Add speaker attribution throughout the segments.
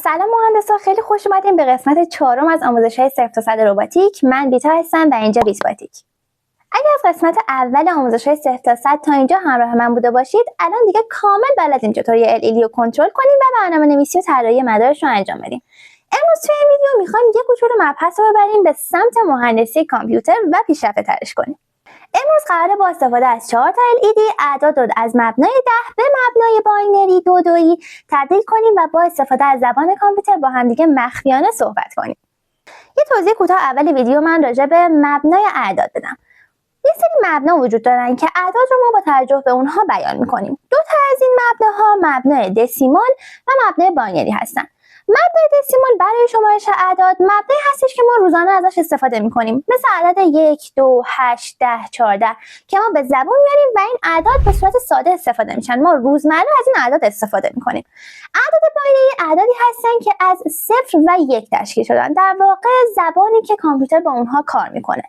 Speaker 1: سلام مهندسا، خیلی خوش اومدین به قسمت 4 از آموزش‌های 0 تا 100 رباتیک. من بیتا هستم و اینجا بیتباتیک. اگر از قسمت اول آموزش‌های 0 تا 100 تا اینجا همراه من بوده باشید، الان دیگه کامل بلدین چطوری LED رو کنترل کنیم و برنامه‌نویسی و طراحی مدارش رو انجام بدیم. امروز توی این ویدیو می‌خوایم یه کوچولو مبحث رو ببریم به سمت مهندسی کامپیوتر و پیشرفته‌ترش کنیم. امروز قراره با استفاده از 4 تا LED اعداد رو از مبنای 10 به مبنای باینری دودویی تبدیل کنیم و با استفاده از زبان کامپیوتر با همدیگه مخفیانه صحبت کنیم. یه توضیح کوتاه اول ویدیو من راجع به مبنای اعداد بدم. یه سری مبنا وجود دارن که اعداد رو ما با توجه به اونها بیان می‌کنیم. دو تا از این مبناها مبنای دسیمال و مبنای باینری هستن. مبنای دسیمال برای شمارش اعداد مبنایی هستش که ما روزانه ازش استفاده میکنیم، مثل عدد 1 2 8 10 14 که ما به زبون میاریم و این اعداد به صورت ساده استفاده میشن. ما روزمره از این اعداد استفاده میکنیم. اعداد باینری اعدادی هستن که از 0 و 1 تشکیل شدن، در واقع زبانی که کامپیوتر با اونها کار میکنه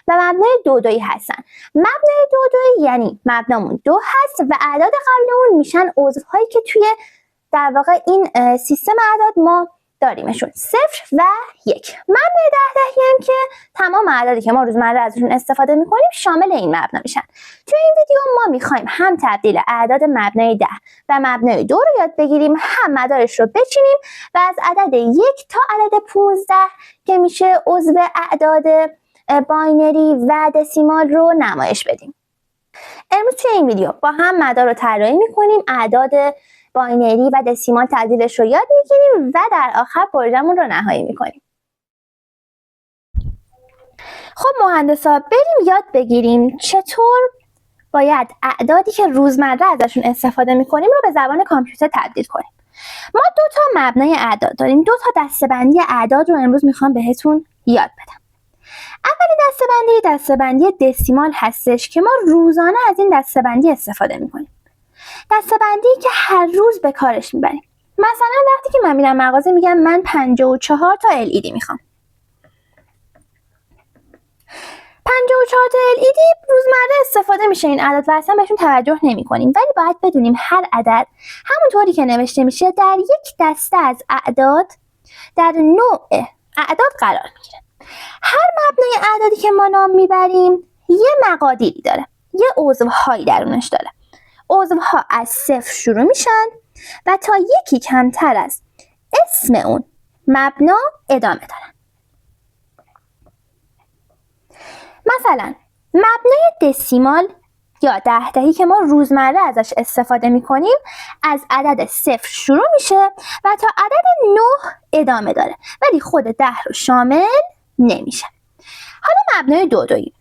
Speaker 1: و مبنای دودویی هستن. مبنای دودویی یعنی مبنامون 2 هست و اعداد قبل اون میشن عضوهایی که توی در واقع این سیستم اعداد ما داریمشون، 0 و 1. مبنای 10 هم که تمام اعدادی که ما روزمره ازشون استفاده میکنیم شامل این مبنا میشن. توی این ویدیو ما میخوایم هم تبدیل اعداد مبنای 10 و مبنای 2 رو یاد بگیریم، هم مدارش رو بچینیم و از عدد 1 تا عدد 15 که میشه عضو اعداد باینری و دسیمال رو نمایش بدیم. امروز توی این ویدیو با هم مدار رو طراحی میکنیم، اعداد باینری و دسیمال تبدیلش رو یاد میگیریم و در آخر پروژمون رو نهایی میکنیم. خب مهندسا، بریم یاد بگیریم چطور باید اعدادی که روزمره ازشون استفاده میکنیم رو به زبان کامپیوتر تبدیل کنیم. ما 2 تا مبنای اعداد داریم، 2 تا دسته‌بندی اعداد رو امروز میخوام بهتون یاد بدم. اولی دسته‌بندی دسیمال هستش که ما روزانه از این دسته‌بندی استفاده میکنیم. دسته‌بندی که هر روز به کارش میبریم. مثلا وقتی که من میرم مغازه میگم من 54 تا LED میخوام. 54 تا LED روزمره استفاده میشه این عدد و اصلا بهشون توجه نمی کنیم، ولی باید بدونیم هر عدد همونطوری که نوشته میشه در یک دسته از اعداد در نوع اعداد قرار میگیره. هر مبنای اعدادی که ما نام میبریم یه مقادیری داره، یه عضوهایی درونش داره. عضوها از 0 شروع میشن و تا یکی کمتر از اسم اون مبنا ادامه دارن. مثلا مبنای دسیمال یا 10 که ما روزمره ازش استفاده میکنیم از عدد 0 شروع میشه و تا عدد 9 ادامه داره، ولی خود 10 رو شامل نمیشه. حالا مبنای دودویی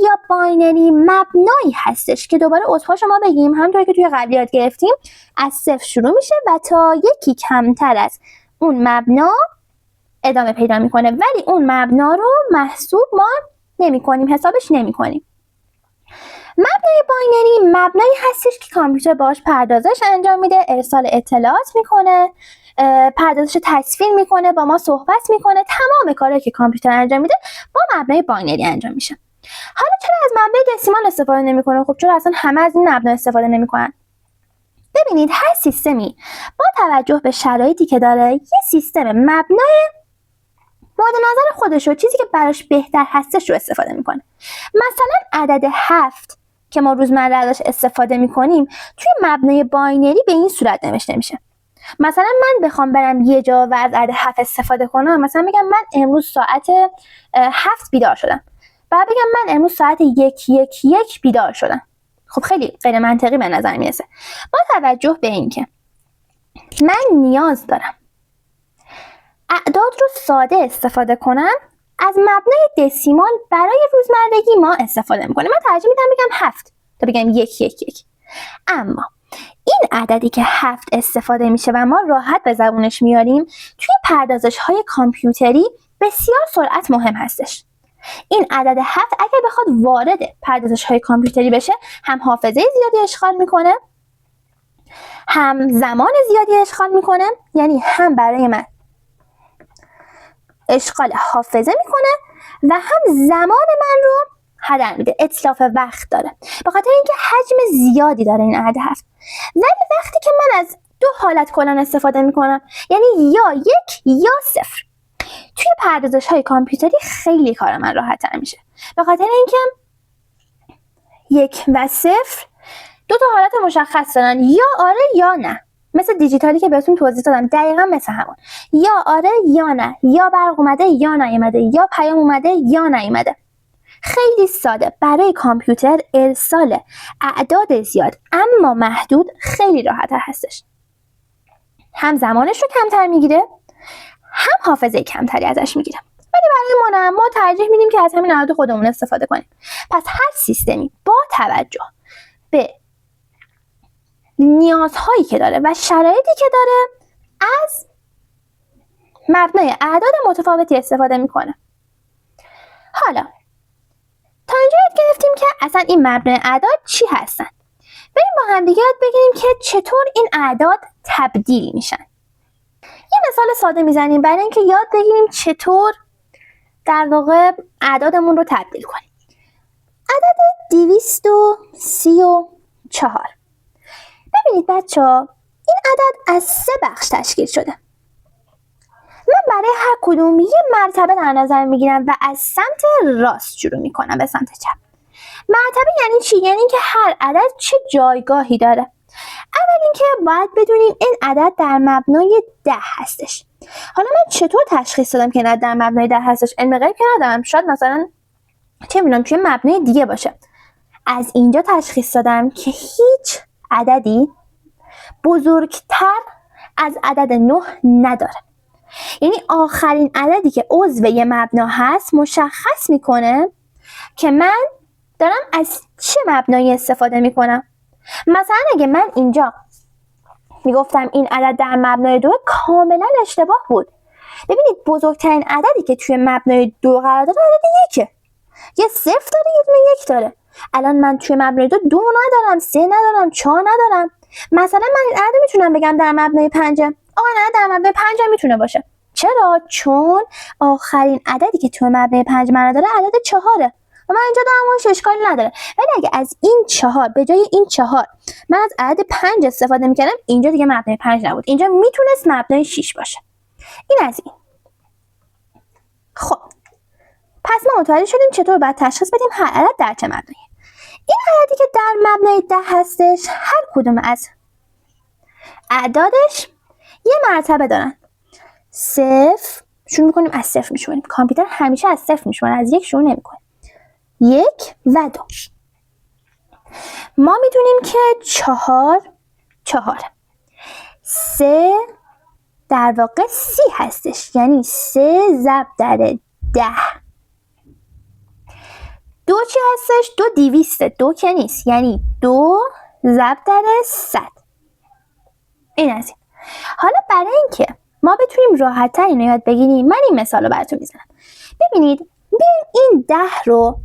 Speaker 1: یا باینری مبنایی هستش که دوباره عضوهاش ما بگیم همونطور که توی قبلیات گرفتیم از 0 شروع میشه و تا یکی کمتر از اون مبنا ادامه پیدا میکنه، ولی اون مبنا رو محسوب ما نمی کنیم، حسابش نمی کنیم. مبنای باینری مبنایی هستش که کامپیوتر باهاش پردازش انجام میده، ارسال اطلاعات میکنه، پردازش تصویر میکنه، با ما صحبت میکنه. تمام کارهایی که کامپیوتر انجام میده با مبنای باینری انجام میشه. حالا چرا از مبنای دسیمال استفاده نمیکنه؟ خب چرا اصلا همه از این مبنا استفاده نمیکنن؟ ببینید هر سیستمی با توجه به شرایطی که داره یه سیستم مبنای مورد نظر خودش رو، چیزی که براش بهتر هستش رو استفاده میکنه. مثلا عدد 7 که ما روزمره ازش استفاده میکنیم توی مبنای باینری به این صورت نوشته میشه. مثلا من بخوام برم یه جا و از عدد 7 استفاده کنم، مثلا بگم من امروز ساعت 7 بیدار شدم، بعد بگم من امروز ساعت 1 بیدار شدم. خب خیلی غیر منطقی به نظر میرسه. با توجه به اینکه من نیاز دارم اعداد رو ساده استفاده کنم، از مبنای دسیمال برای روزمرگی ما استفاده میکنم. من ترجیح میدم بگم 7 تا بگم 1. اما این عددی که 7 استفاده میشه و ما راحت به زبونش میاریم توی پردازش های کامپیوتری بسیار سرعت مهم هستش. این عدد 7 اگر بخواد وارد پردازش های کامپیوتری بشه هم حافظه زیادی اشغال میکنه، هم زمان زیادی اشغال میکنه، یعنی هم برای من اشغال حافظه میکنه و هم زمان من رو هدر میده، اتلاف وقت داره، به خاطر اینکه حجم زیادی داره این عدد 7. ولی وقتی که من از دو حالت کلا استفاده میکنم، یعنی یا 1 یا 0. توی پردازش‌های کامپیوتری خیلی کار من راحت‌تر میشه، به خاطر اینکه 1 و 0 دو تا حالت مشخص دارن، یا آره یا نه. مثل دیجیتالی که بهتون توضیح دادم، دقیقا مثل همون، یا آره یا نه، یا برق اومده یا نیومده، یا پیام اومده یا نیومده. خیلی ساده. برای کامپیوتر ارسال اعداد زیاد اما محدود خیلی راحت‌تر هستش. هم زمانش رو کمتر میگیره، هم حافظه کمتری ازش میگیره. ولی برای ما ترجیح میدیم که از همین اعداد خودمون استفاده کنیم. پس هر سیستمی با توجه به نیازهایی که داره و شرایطی که داره از مبنای اعداد متفاوتی استفاده میکنه. حالا تا اینجا یاد گرفتیم که اصلا این مبنای اعداد چی هستن. بریم با هم دیگه یاد بگیریم که چطور این اعداد تبدیل میشن. یه مثال ساده میزنیم برای اینکه یاد بگیریم چطور در واقع اعدادمون رو تبدیل کنیم. عدد 234. ببینید بچه‌ها، این عدد از 3 بخش تشکیل شده. من برای هر کدوم یه مرتبه در نظر میگیرم و از سمت راست شروع میکنم به سمت چپ. مرتبه یعنی چی؟ یعنی که هر عدد چه جایگاهی داره. اول اینکه باید بدونیم این عدد در مبنای 10 هستش. حالا من چطور تشخیص دادم که این عدد در مبنای 10 هستش؟ علم غیب که ندارم، شاید مثلا چه میدونم توی مبنای دیگه باشه. از اینجا تشخیص دادم که هیچ عددی بزرگتر از عدد 9 نداره. یعنی آخرین عددی که عضو یه مبنا هست مشخص میکنه که من دارم از چه مبنایی استفاده میکنم. مثلا اگه من اینجا میگفتم این عدد در مبنای 2، کاملا اشتباه بود. ببینید بزرگترین عددی که توی مبنای 2 قرار داره عدد 1. یه 0 داره، یه دونه 1 داره. الان من توی مبنای 2 ندارم، 3 ندارم، 4 ندارم. مثلا من این عدد میتونم بگم در مبنای 5، آقا نه در مبنای 5 هم میتونه باشه. چرا؟ چون آخرین عددی که توی مبنای 5 معنا داره عدد 4 و من اینجا دارم، اشکالی نداره. ولی اگه از این 4 به جای این 4 من از عدد 5 استفاده میکردم، اینجا دیگه مبنای 5 نبود، اینجا میتونست مبنای 6 باشه. این از این. خب پس ما متوجه شدیم چطور باید تشخیص بدیم هر عدد در چه مبنایی. این عددی که در مبنای 10 هستش، هر کدوم از اعدادش یه مرتبه دارن. 0 شروع میکنیم، از 0 میشونیم. کامپیوتر همیشه از 0 میشونه، از 1 شروع نمیکنه. 1 و 2. ما میدونیم که 4 3 در واقع 30 هستش، یعنی 3 ضرب در 10. 2 چی هستش؟ 2 200. 2 که نیست، یعنی 2 ضرب در 100. این از این. حالا برای اینکه ما بتونیم راحت‌تر اینو یاد بگیریم، من این مثال رو براتون میزنم. ببینید این 10 رو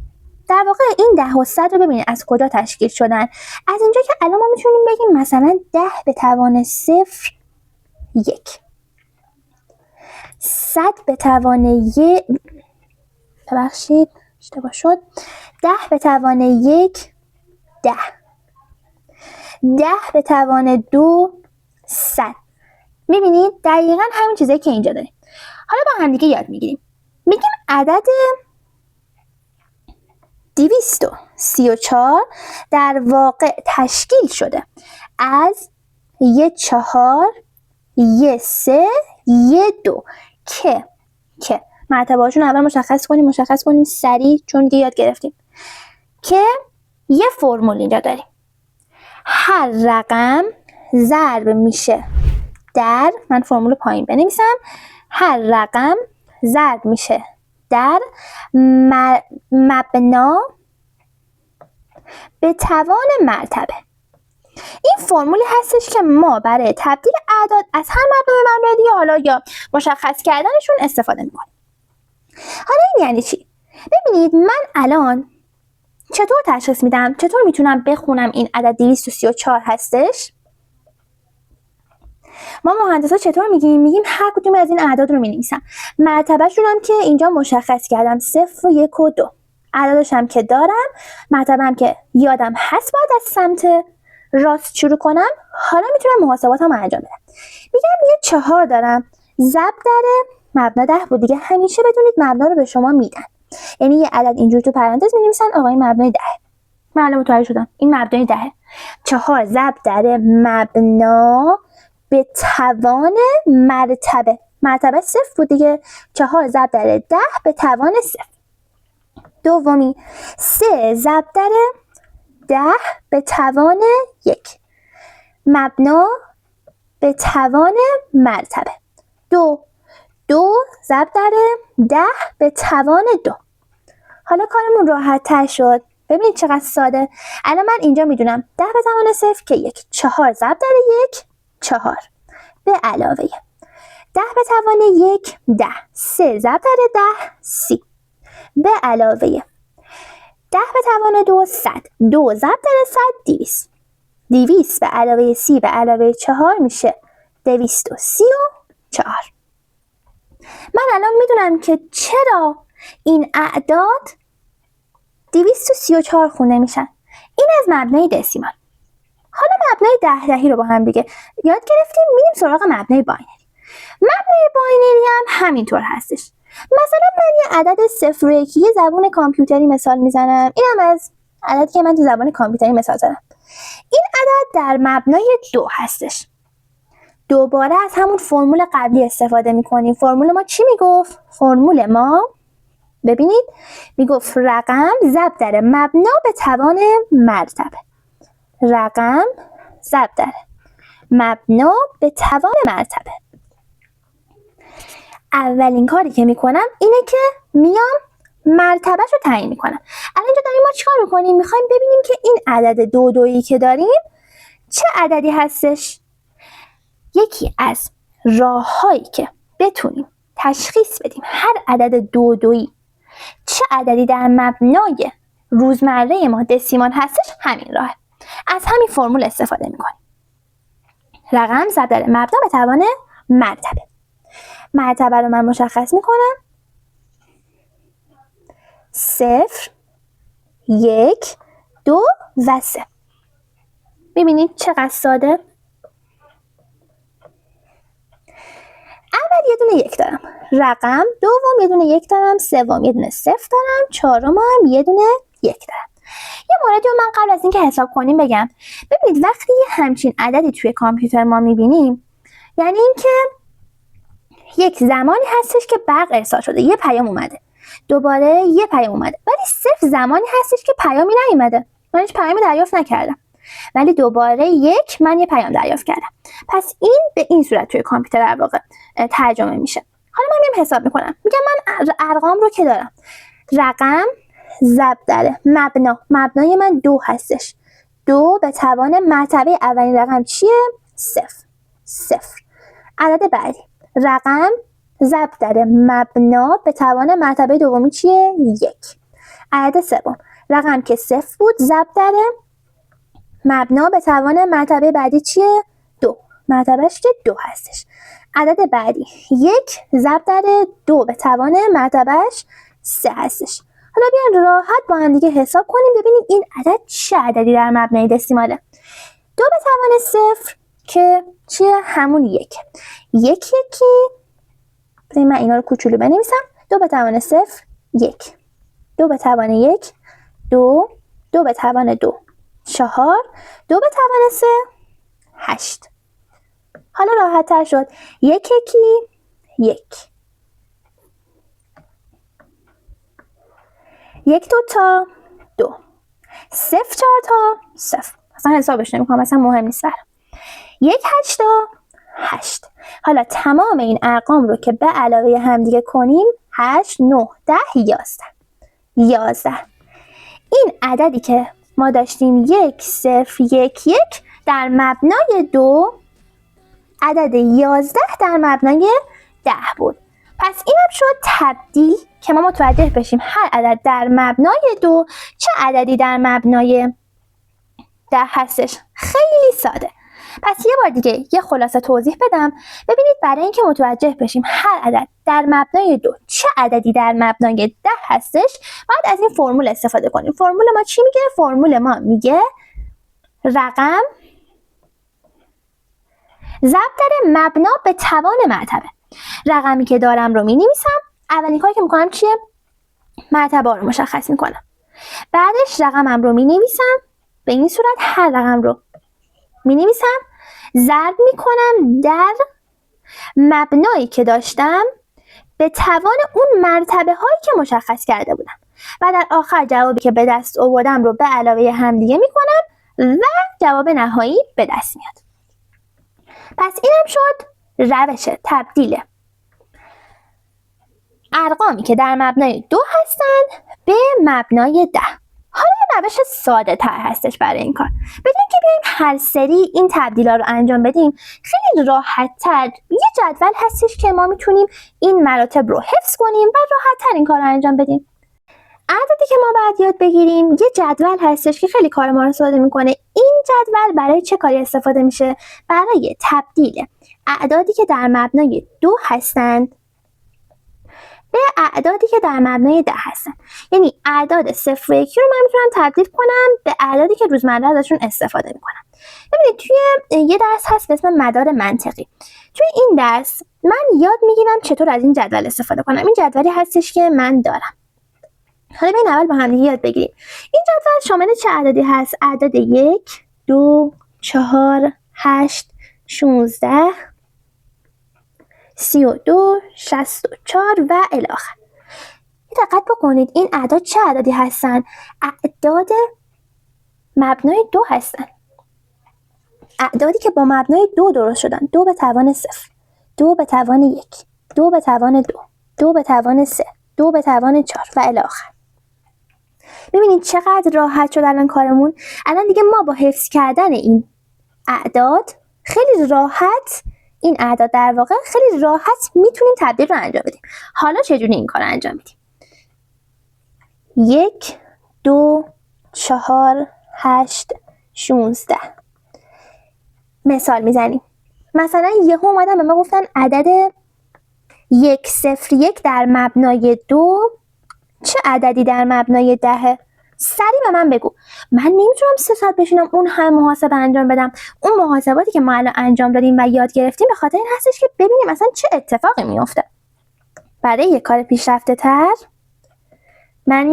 Speaker 1: در واقع این 10 و 100 رو ببینید از کجا تشکیل شدن. از اینجا که الان ما میتونیم بگیم مثلا 10 به توان 0 1، 100 به توان 1 ببخشید اشتباه شد، 10 به توان 1 10، 10 به توان 2 100. میبینید دقیقا همین چیزایی که اینجا داریم. حالا با هم دیگه یاد میگیریم. میگیم عدد 234 در واقع تشکیل شده از 1 4 1 3 1 2 که مرتبه‌هاشون اول مشخص کنیم سریع، چون دیگه یاد گرفتیم که یه فرمول اینجا داریم. هر رقم ضرب میشه در، من فرمول پایین بنویسم، هر رقم ضرب میشه در مبنا به توان مرتبه. این فرمولی هستش که ما برای تبدیل اعداد از هر مبنا به مبنای دیگه حالا یا مشخص کردنشون استفاده میکنیم. حالا این یعنی چی؟ ببینید من الان چطور تشخیص میدم؟ چطور میتونم بخونم این عدد 234 هستش؟ ما مهندسا چطور میگیم هر کدوم از این اعداد رو مینویسم. مرتبه‌شون هم که اینجا مشخص کردم، 0 و 1 و 2. اعدادش هم که دارم، مرتبه هم که یادم هست باید از سمت راست شروع کنم حالا میتونم محاسباتم انجام بدم. میگم یه 4 دارم ضرب در مبنا 10 بود دیگه. همیشه بدونید مبنا رو به شما میدن، یعنی یه عدد اینجور تو پرانتز می‌نویسن آقا این مبنای 10. من الان متوجه شدم این مبنای 10. 4 ضرب در مبنا به توان مرتبه 0 بود دیگه. 4 ضرب در 10 به توان 0. دومی 3 ضرب در 10 به توان 1. مبنا به توان مرتبه. 2 ضرب در 10 به توان 2. حالا کارمون راحت تر شد. ببینید چقدر ساده. الان من اینجا میدونم 10 به توان 0 که 1. 4 ضرب در 1 4 به علاوه 10 به توان 1 10. 3 ضرب در 10 30 به علاوه 10 به توان 2 100. 2 ضرب در 100 200. 200 به علاوه 30 به علاوه 4 میشه 234. من الان میدونم که چرا این اعداد 234 خونده میشن. این از مبنای دسیمال. حالا مبنای 10 دهی رو با هم دیگه یاد گرفتیم. میریم سراغ مبنای باینری. مبنای باینری هم همینطور هستش. مثلا من یه عدد 0 و 1 یه زبون کامپیوتری مثال میزنم. اینم از عددی که من تو زبان کامپیوتری مثال زدم. این عدد در مبنای 2 هستش. دوباره از همون فرمول قبلی استفاده میکنیم. فرمول ما چی میگفت؟ فرمول ما ببینید میگفت رقم ضرب در مبنا به توان مرتبه. رقم ضرب در مبنا به توان مرتبه. اولین کاری که میکنم اینه که میام مرتبهش رو تعیین میکنم. الان اینجا داریم ما چیکار میکنیم؟ میخوایم ببینیم که این عدد 2 دویی که داریم چه عددی هستش. یکی از راههایی که بتونیم تشخیص بدیم هر عدد 2 دویی چه عددی در مبنای روزمره ما دسیمال هستش همین راهه. از همین فرمول استفاده میکنیم. رقم ضرب در مبنا به توان مرتبه. مرتبه رو من مشخص میکنم. 0 1 2 و 3. ببینید چقدر ساده. اول یه دونه 1 دارم. رقم دوم یه دونه 1 دارم. سوم یه دونه 0 دارم. چهارم هم یه دونه 1 دارم. یه موردی رو من قبل از اینکه حساب کنیم بگم. ببینید وقتی یه همچین عددی توی کامپیوتر ما میبینیم یعنی اینکه یک زمانی هستش که برق ارسال شده، یه پیام اومده، دوباره یه پیام اومده، ولی صرف زمانی هستش که پیامی نیومده. من هیچ پیامی دریافت نکردم، ولی دوباره من یه پیام دریافت کردم. پس این به این صورت توی کامپیوتر در واقع ترجمه میشه. حالا من میام حساب میکنم. میگم من ارقام رو که دارم. رقم ضرب در مبنای من 2 هستش. 2 به توان مرتبه اولین رقم چیه؟ 0. عدد بعدی رقم ضرب در مبنا به توان مرتبه دومی چیه؟ 1. عدد سوم رقم که 0 بود ضرب در مبنا به توان مرتبه بعدی چیه؟ 2. مرتبهش که 2 هستش. عدد بعدی 1 ضرب در 2 به توان مرتبهش 3 هستش. حالا بیان راحت با هم دیگه حساب کنیم ببینیم این عدد چه عددی در مبنای دسیماله. 2 به توان 0 که چیه؟ همون 1. 1 بذارید من اینا رو کوچولو بنویسم. 2 به توان 0 1. 2 به توان 1 2. 2 به توان 2 4. 2 به توان 3 8. حالا راحت تر شد. 1 1 2 تا 2 0 4 تا 0. اصلا حسابش نمی‌کنم، اصلا مهم نیست برام. 1 8 تا 8. حالا تمام این ارقام رو که به علاوه هم دیگه کنیم 8 9 10 11. این عددی که ما داشتیم 1 0 1 1 در مبنای 2 عدد 11 در مبنای 10 بود. پس اینم شد تبدیل که ما متوجه بشیم هر عدد در مبنای 2 چه عددی در مبنای 10 هستش. خیلی ساده. پس یه بار دیگه یه خلاصه توضیح بدم. ببینید برای اینکه متوجه بشیم هر عدد در مبنای 2 چه عددی در مبنای 10 هستش باید از این فرمول استفاده کنیم. فرمول ما چی میگه؟ فرمول ما میگه رقم ضرب در مبنا به توان مرتبه. رقمی که دارم رو می‌نویسم. اولین کاری که می‌کنم چیه؟ مرتبه رو مشخص می‌کنم. بعدش رقمم رو می‌نویسم. به این صورت هر رقم رو می‌نویسم، ضرب می‌کنم در مبنایی که داشتم به توان اون مرتبه هایی که مشخص کرده بودم و در آخر جوابی که به دست آوردم رو به علاوه همدیگه میکنم و جواب نهایی به دست میاد. پس اینم شد روش تبدیل ارقامی که در مبنای 2 هستن به مبنای 10. حالا روش ساده تر هستش برای این کار. بدون که بیایم هر سری این تبدیل‌ها رو انجام بدیم، خیلی راحت تر یه جدول هستش که ما میتونیم این مراتب رو حفظ کنیم و راحت تر این کار رو انجام بدیم. عددی که ما باید یاد بگیریم یه جدول هستش که خیلی کار ما رو ساده میکنه. این جدول برای چه کاری استفاده میشه؟ برای تبدیل اعدادی که در مبنای 2 هستند به اعدادی که در مبنای 10 هستن. یعنی اعداد 0 و 1 رو من میتونم تبدیل کنم به اعدادی که روزمره ازشون استفاده میکنم. ببینید توی یه درس هست به اسم مدار منطقی. توی این درس من یاد میگیرم چطور از این جدول استفاده کنم. این جدولی هستش که من دارم. حالا بیاین اول با هم دیگه یاد بگیریم. این جدول شامل چه عددی هست؟ اعداد 1 2 4 8 16 32 64 و الی آخر. دقت بکنید این اعداد چه عددی هستن؟ اعداد مبنای 2 هستن. اعدادی که با مبنای 2 درست شدن. 2 به توان 0، 2 به توان 1، 2 به توان 2، 2 به توان 3، 2 به توان 4 و الی آخر. ببینید چقدر راحت شد الان کارمون. الان دیگه ما با حفظ کردن این اعداد خیلی راحت این اعداد در واقع خیلی راحت میتونیم تبدیل رو انجام بدیم. حالا چجوری این کار رو انجام میدیم؟ 1 2 4 8 16 مثال میزنیم. مثلا یهو اومدن به ما گفتن عدد 101 در مبنای 2 چه عددی در مبنای 10؟ سریع به من بگو. من نمیتونم 3 ساعت بشینم اون همه محاسبه انجام بدم. اون محاسباتی که ما الان انجام دادیم و یاد گرفتیم به خاطر این هستش که ببینیم اصلا چه اتفاقی میفته. برای یک کار پیشرفته تر من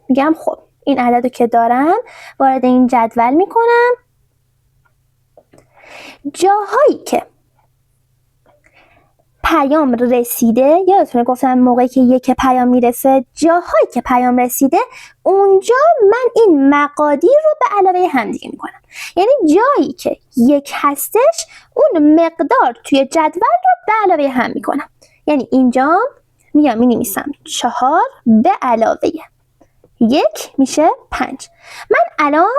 Speaker 1: میگم خب این عددو که دارم وارد این جدول میکنم. جاهایی که پیام رسیده، یادتونه گفتم موقعی که یک پیام میرسه جاهایی که پیام رسیده اونجا من این مقادیر رو به علاوه هم دیگه میکنم. یعنی جایی که 1 هستش اون مقدار توی جدول رو به علاوه هم میکنم. یعنی اینجا مینویسم 4 به علاوه 1 میشه 5. من الان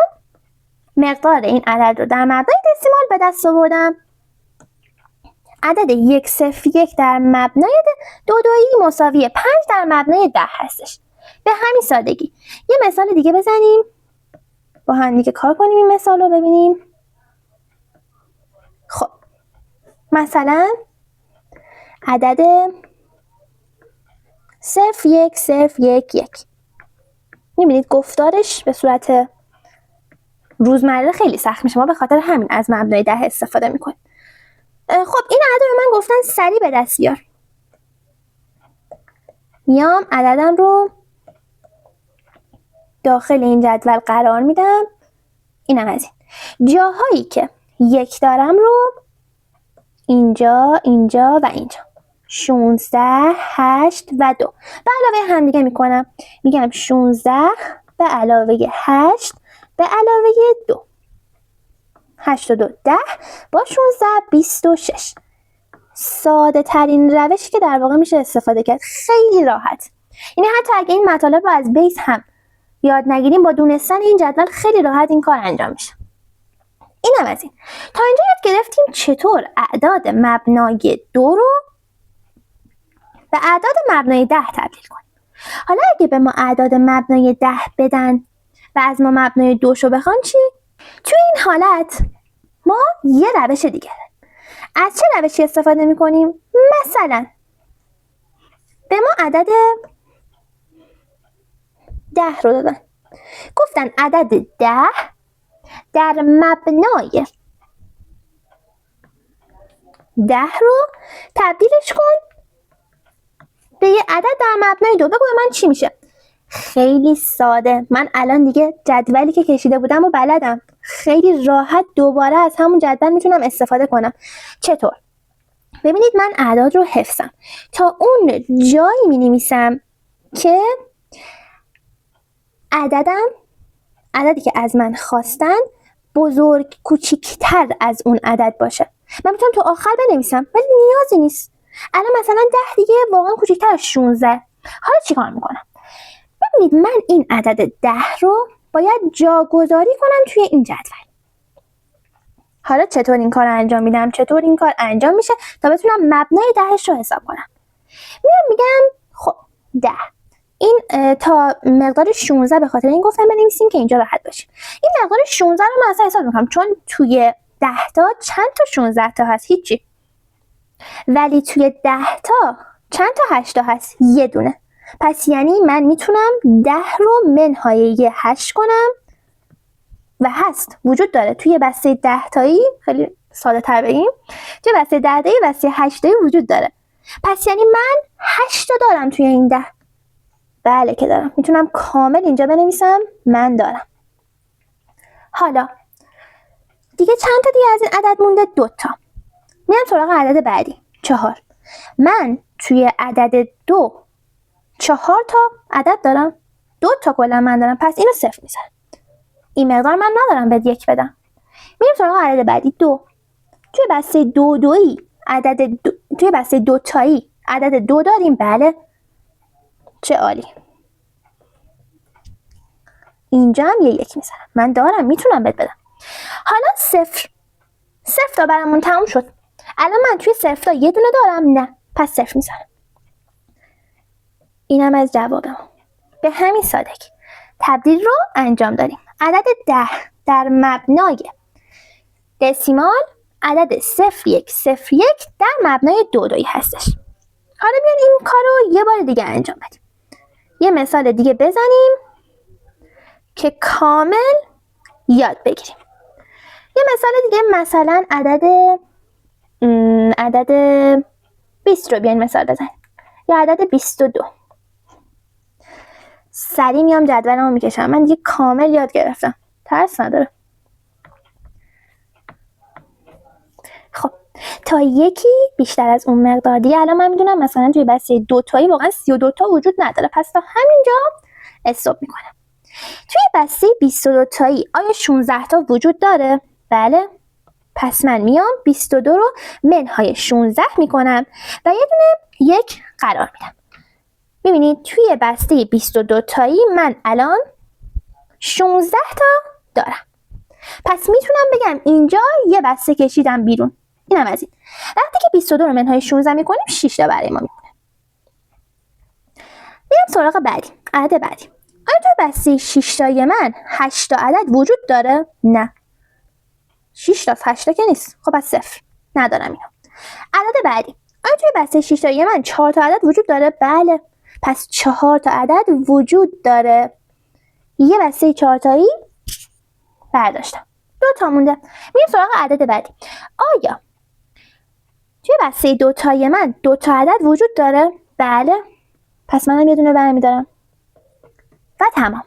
Speaker 1: مقدار این عدد رو در مبنای دسیمال به دست آوردم. عدد 101 در مبنای 2 مساوی 5 در مبنای 10 هستش. به همین سادگی. یه مثال دیگه بزنیم. با هم دیگه کار کنیم این مثال رو ببینیم. خب مثلا عدد 0101. میبینید گفتارش به صورت روزمره خیلی سخت میشه. ما به خاطر همین از مبنای 10 استفاده میکنیم. خب این عدد رو من گفتن سریع به دست بیار. میام عددم رو داخل این جدول قرار میدم. اینم از این. جاهایی که 1 دارم رو اینجا و اینجا 16 8 و 2 به علاوه هم دیگه میکنم. میگم 16 به علاوه 8 به علاوه 2 8 و 2 10 با 16 26. ساده ترین روشی که در واقع میشه استفاده کرد. خیلی راحت. یعنی حتی اگه این مطالب رو از بیس هم یاد نگیریم با دونستن این جدول خیلی راحت این کار انجام میشه. اینم از این. تا اینجا یاد گرفتیم چطور اعداد مبنای 2 رو به اعداد مبنای 10 تبدیل کنیم. حالا اگه به ما اعداد مبنای 10 بدن و از ما مبنای 2 شو بخوان چی؟ توی این حالت ما یه روش دیگه داریم. از چه روشی استفاده میکنیم؟ مثلا به ما عدد 10 رو دادن. گفتن عدد 10 در مبنای 10 رو تبدیلش کن به یه عدد در مبنای 2. بگو من چی میشه؟ خیلی ساده. من الان دیگه جدولی که کشیده بودم و بلدم. خیلی راحت دوباره از همون جدول میتونم استفاده کنم. چطور؟ ببینید من اعداد رو حفظم. تا اون جایی مینویسم که عددی که از من خواستن کوچیکتر از اون عدد باشه. من میتونم تو آخر بنویسم ولی نیازی نیست. الان مثلا 10 دیگه واقعا کوچیکتر از 16. حالا چیکار میکنم؟ ببینید من این عدد 10 رو باید جاگذاری کنم توی این جدول. حالا چطور این کار انجام میدم؟ چطور این کار انجام میشه تا بتونم مبنای 10 رو حساب کنم؟ میگم خب 10 این تا مقدار 16 به خاطر این گفتم بنویسیم که اینجا راحت باشیم. این مقدار 16 رو من اصلا حساب میکنم چون توی 10 تا چند تا 16 تا هست؟ هیچی. ولی توی 10 تا چند تا 8 تا هست؟ یه دونه. پس یعنی من میتونم 10 رو منهای یه 8 کنم و هست وجود داره توی بسته 10 تایی. خیلی ساده تر بگیم توی بسته 10 تایی بسته 8 تایی وجود داره. پس یعنی من 8 تا دارم توی این 10. بله که دارم. میتونم کامل اینجا بنویسم من دارم. حالا دیگه چند تا دیگه از این عدد مونده؟ 2 تا. میام سراغ عدد بعدی 4. من توی عدد 2 4 تا عدد دارم. 2 تا کلا من دارم. پس اینو 0 میذارم. این مقدار من ندارم بهت 1 بدم. میریم سراغ عدد بعدی 2. توی بسته 2 دویی توی بسته 2 تایی عدد 2 داریم. بله چه عالی. اینجا هم یه 1 میذارم. من دارم میتونم بهت بدم. حالا 0 تا برامون تموم شد. الان من توی 0 تا یه دونه دارم؟ نه. پس 0 میذارم. اینم از جوابم. به همین سادگی تبدیل رو انجام دادیم. عدد 10 در مبنای دسیمال عدد 0101 در مبنای 2 دویی هستش. حالا بیاین این کار رو یه بار دیگه انجام بدیم. یه مثال دیگه بزنیم که کامل یاد بگیریم. یه مثال دیگه مثلا عدد 20 رو بیاین مثال بزنیم. یا عدد 22. سریع میام جدولمو میکشم. من دیگه کامل یاد گرفتم. ترس نداره. خب تا یکی بیشتر از اون مقدار دیگه الان من میدونم مثلا توی بسته 2 تایی واقعا 32 تا وجود نداره. پس تا همینجا استاپ میکنم. توی بسته 22 تایی آیا 16 تا وجود داره؟ بله. پس من میام 22 رو منهای 16 میکنم و یه دونه 1 قرار میدم. میبینید توی بسته 22 تایی من الان 16 تا دارم. پس میتونم بگم اینجا یه بسته کشیدم بیرون. اینم از این. وقتی که 22 رو منهای 16 میکنیم 6 تا برای ما میمونه. میرم سراغ بعدی. عدد بعدی. آیا توی بسته 6 تایی من 8 تا عدد وجود داره؟ نه. 6 تا 8 تا که نیست. خب پس 0. ندارم اینو. عدد بعدی. آیا توی بسته 6 تایی من 4 تا عدد وجود داره؟ بله. پس 4 تا عدد وجود داره. یه بسته 4 تایی برداشتم. 2 تا مونده. میریم سراغ عدد بعدی. آیا توی بسته 2 تایی من 2 تا عدد وجود داره؟ بله. پس منم یه دونه برمی‌دارم. و تمام.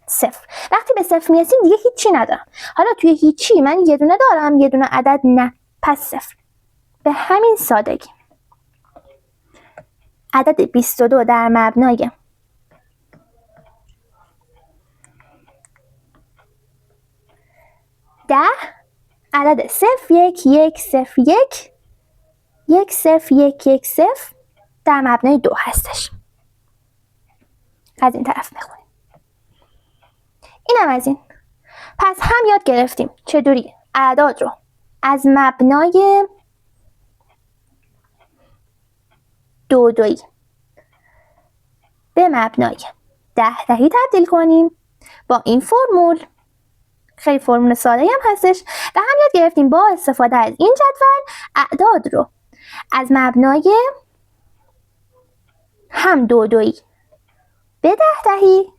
Speaker 1: 0. وقتی به 0 میرسیم دیگه هیچی ندارم. حالا توی هیچی من یه دونه دارم، یه دونه عدد نه. پس 0. به همین سادگی. عدد 22 در مبنای عدد 01010110110110 در مبنای 2 هستش. از این طرف بخونیم. اینم از این. پس هم یاد گرفتیم چطوری اعداد رو از مبنای 2 دویی به مبنای 10 دهی تبدیل کنیم با این فرمول. خیلی فرمول ساده هم هستش. و هم یاد گرفتیم با استفاده از این جدول اعداد رو از مبنای هم 2 دویی به 10 دهی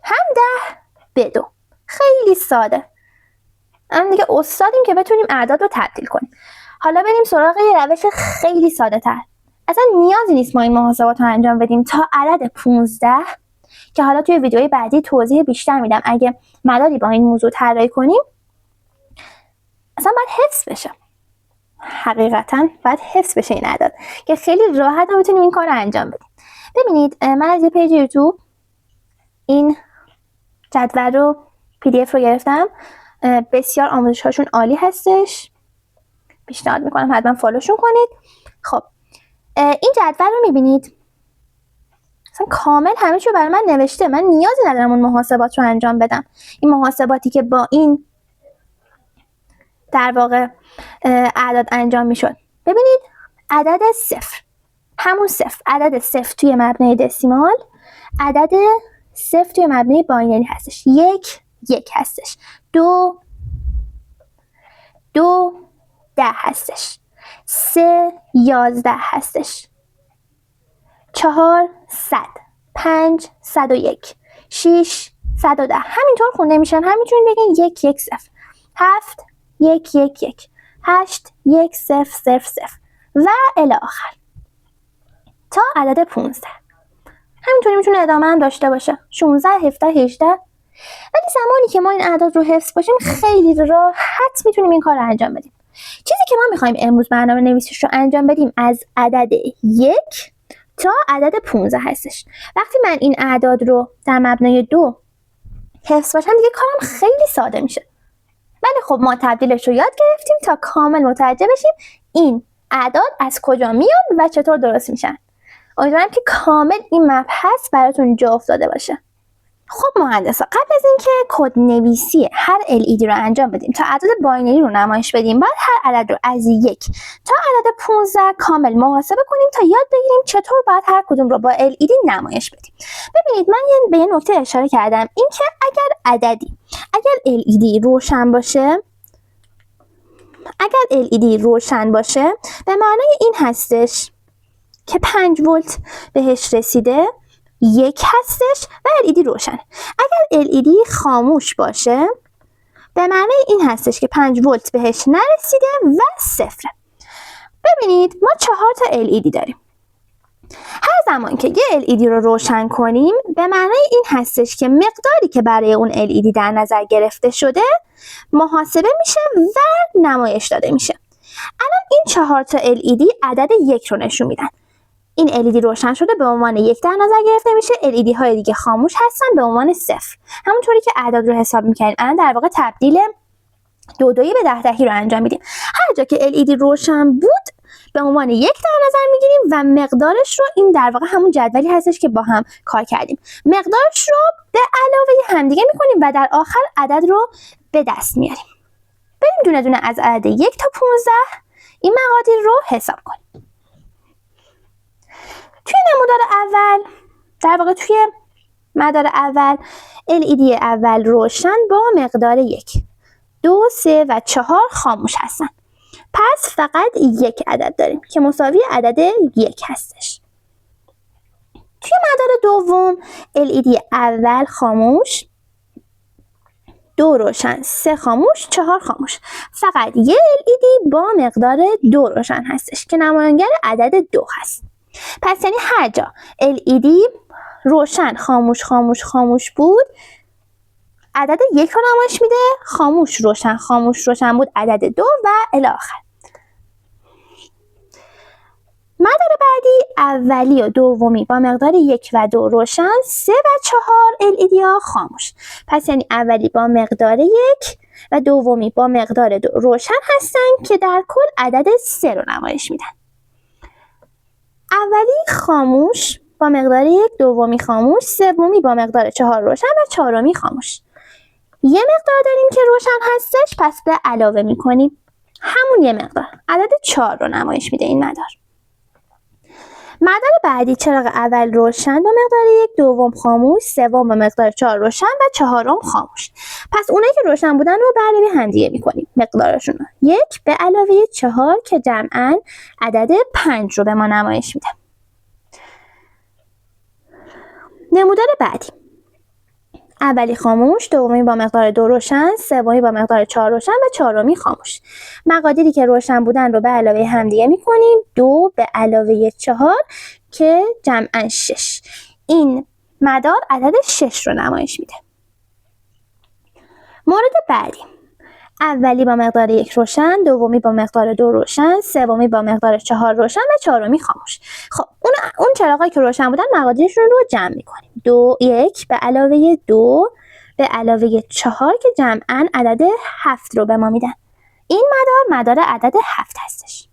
Speaker 1: هم 10 به 2. خیلی ساده. الان دیگه استادیم که بتونیم اعداد رو تبدیل کنیم. حالا بریم سراغ یه روش خیلی ساده تر. اصلا نیازی نیست ما این محاسبات رو انجام بدیم تا عدد 15 که حالا توی ویدیوی بعدی توضیح بیشتر میدم. اگه مداری با این موضوع طراحی کنیم اصلا باید حفظ بشه. حقیقتا باید حفظ بشه این اعداد که خیلی راحت هم بتونیم این کار رو انجام بدیم. ببینید من از یه پیج یوتیوب این جدول رو PDF رو گرفتم. بسیار آموزش هاشون عالی هستش، پیشنهاد میکنم حتما فالوشون کنید. خب این جدول رو میبینید اصلا کامل همه چیو برای من نوشته. من نیازی ندارم اون محاسبات رو انجام بدم. این محاسباتی که با این در واقع اعداد انجام میشد. ببینید عدد 0 همون 0، عدد 0 توی مبنای دسیمال، عدد 0 توی مبنای باینری هستش. 1 هستش، 2 10 هستش، 3 11 هستش، 4 100، 5 101، 6 110. همینطور خونده میشن. همینطور بگین 1 1 0، 7 1 1 1، 8 1 0 0 0 و الی آخر تا عدد 15. همینطوری میتونه ادامه هم داشته باشه، 16 17 18. ولی زمانی که ما این اعداد رو حفظ باشیم خیلی راحت میتونیم این کار رو انجام بدیم. چیزی که ما میخوایم امروز برنامه نویسیش رو انجام بدیم از عدد 1 تا عدد 15 هستش. وقتی من این اعداد رو در مبنای 2 حفظ باشم دیگه کارم خیلی ساده میشه. ولی خب ما تبدیلش رو یاد گرفتیم تا کامل متوجه بشیم این اعداد از کجا میان و چطور درست میشن. امیدوارم که کامل این مبحث براتون جا افتاده باشه. خب مهندسا، قبل از اینکه کد نویسی هر LED رو انجام بدیم تا عدد باینری رو نمایش بدیم، باید هر عدد رو از 1 تا عدد 15 کامل محاسبه کنیم تا یاد بگیریم چطور باید هر کدوم رو با LED نمایش بدیم. ببینید من به یه نکته اشاره کردم، اینکه اگر LED روشن باشه به معنای این هستش که 5 ولت بهش رسیده، 1 هستش و LED روشنه. اگر LED خاموش باشه به معنای این هستش که 5 ولت بهش نرسیده و 0. ببینید ما 4 تا LED داریم. هر زمان که یه LED رو روشن کنیم به معنای این هستش که مقداری که برای اون LED در نظر گرفته شده محاسبه میشه و نمایش داده میشه. الان این 4 تا LED عدد 1 رو نشون میدن. این LED روشن شده به عنوان 1 در نظر گرفته میشه، LED های دیگه خاموش هستن به عنوان 0. همونطوری که اعداد رو حساب میکنیم الان در واقع تبدیل 2 2 به 10 10 رو انجام میدیم. هر جا که LED روشن بود به عنوان 1 در نظر میگیریم و مقدارش رو، این در واقع همون جدولی هستش که با هم کار کردیم، مقدارش رو به علاوه همدیگه میکنیم و در آخر عدد رو به دست میاریم. بریم دونه دونه از عدد 1 تا 15 این مقادیر رو حساب کنیم. توی نمودار اول، در واقع توی مدار اول، LED اول روشن با مقدار 1، 2 3 و 4 خاموش هستن. پس فقط 1 عدد داریم که مساوی عدد 1 هستش. توی مدار دوم LED اول خاموش، 2 روشن، 3 خاموش، 4 خاموش. فقط یه LED با مقدار 2 روشن هستش که نماینگر عدد 2 هست. پس یعنی هر جا LED روشن خاموش خاموش خاموش بود عدد 1 رو نمایش میده، خاموش روشن خاموش روشن بود عدد 2 و الی آخر. مدار بعدی اولی و دومی با مقدار 1 و 2 روشن، 3 و 4 LED ها خاموش. پس یعنی اولی با مقدار 1 و دومی با مقدار 2 روشن هستن که در کل عدد 3 رو نمایش میدن. اولی خاموش با مقدار 1، دومی خاموش، سومی با مقدار 4 روشن و چهارمی خاموش. یه مقدار داریم که روشن هستش، پس به علاوه میکنیم همون یه مقدار، عدد 4 رو نمایش میده این مدار. مدار بعدی چراغ اول روشن با مقدار 1، دوم خاموش، سوم با مقدار 4 روشن و چهارم خاموش. پس اونایی که روشن بودن رو به علاوه همدیگه میکنیم مقدارشون رو، 1 به علاوه 4 که جمعاً عدد 5 رو به ما نمایش میده. نمودار بعدی اولی خاموش، دومی با مقدار 2 روشن، سومی با مقدار 4 روشن و چهارمی خاموش. مقادیری که روشن بودن رو به علاوه همدیگه میکنیم. 2 به علاوه 4 که جمعاً 6. این مدار عدد 6 رو نمایش میده. مورد بعدی، اولی با مقدار 1 روشن، دومی با مقدار 2 روشن، سومی با مقدار 4 روشن و چهارمی خاموش. خب اون چراغایی که روشن بودن مقادیرشون رو جمع میکنیم. 1 به علاوه 2 به علاوه 4 که جمعاً عدد 7 رو به ما میدن. این مدار عدد 7 هستش.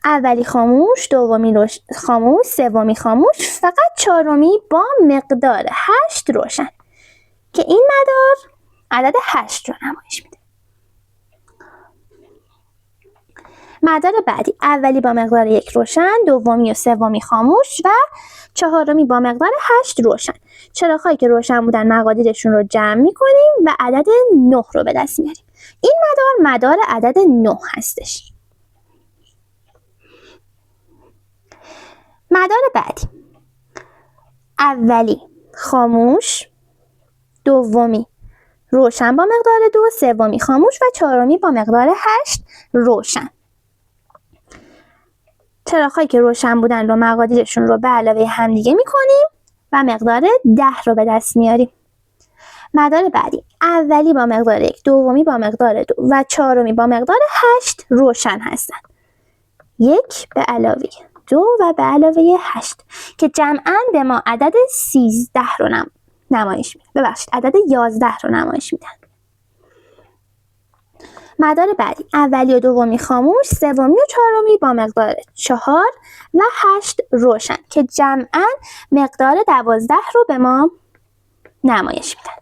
Speaker 1: اولی خاموش، دومی خاموش، سومی خاموش، فقط چهارمی با مقدار 8 روشن که این مدار عدد 8 رو نمایش میده. مدار بعدی، اولی با مقدار 1 روشن، دومی و سومی خاموش و چهارمی با مقدار 8 روشن. چراغ‌هایی که روشن بودن مقادیرشون رو جمع میکنیم و عدد 9 رو به دست میاریم. این مدار عدد 9 هستش. مدار بعدی، اولی خاموش، دومی روشن با مقدار 2، سومی خاموش و چهارمی با مقدار 8 روشن. چراغ‌هایی که روشن بودن رو مقادیرشون رو به علاوه همدیگه میکنیم و مقدار 10 رو به دست میاریم. مدار بعدی، اولی با مقدار 1، دومی با مقدار 2 و چهارمی با مقدار 8 روشن هستن. 1 به علاوه 2 و به علاوه 8 که جمعاً به ما عدد 13 رو نمایش میدن. عدد 11 رو نمایش میدن. مدار بعدی، اولی و دومی خاموش، سومی و چهارمی با مقدار 4 و 8 روشن که جمعاً مقدار 12 رو به ما نمایش میدن.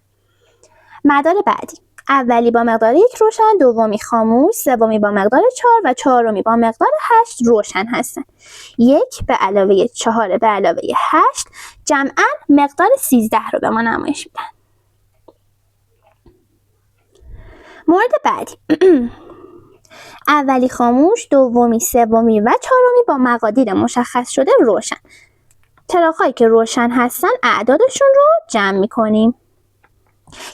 Speaker 1: مدار بعدی، اولی با مقدار 1 روشن، دومی خاموش، سومی با مقدار 4 و چهارمی با مقدار 8 روشن هستن. 1 به علاوه 4 به علاوه 8 جمعاً مقدار 13 رو به ما نمایش میدن. مورد بعدی اولی خاموش، دومی، سومی و چهارمی با مقادیر مشخص شده روشن. چراغ‌هایی که روشن هستن اعدادشون رو جمع میکنیم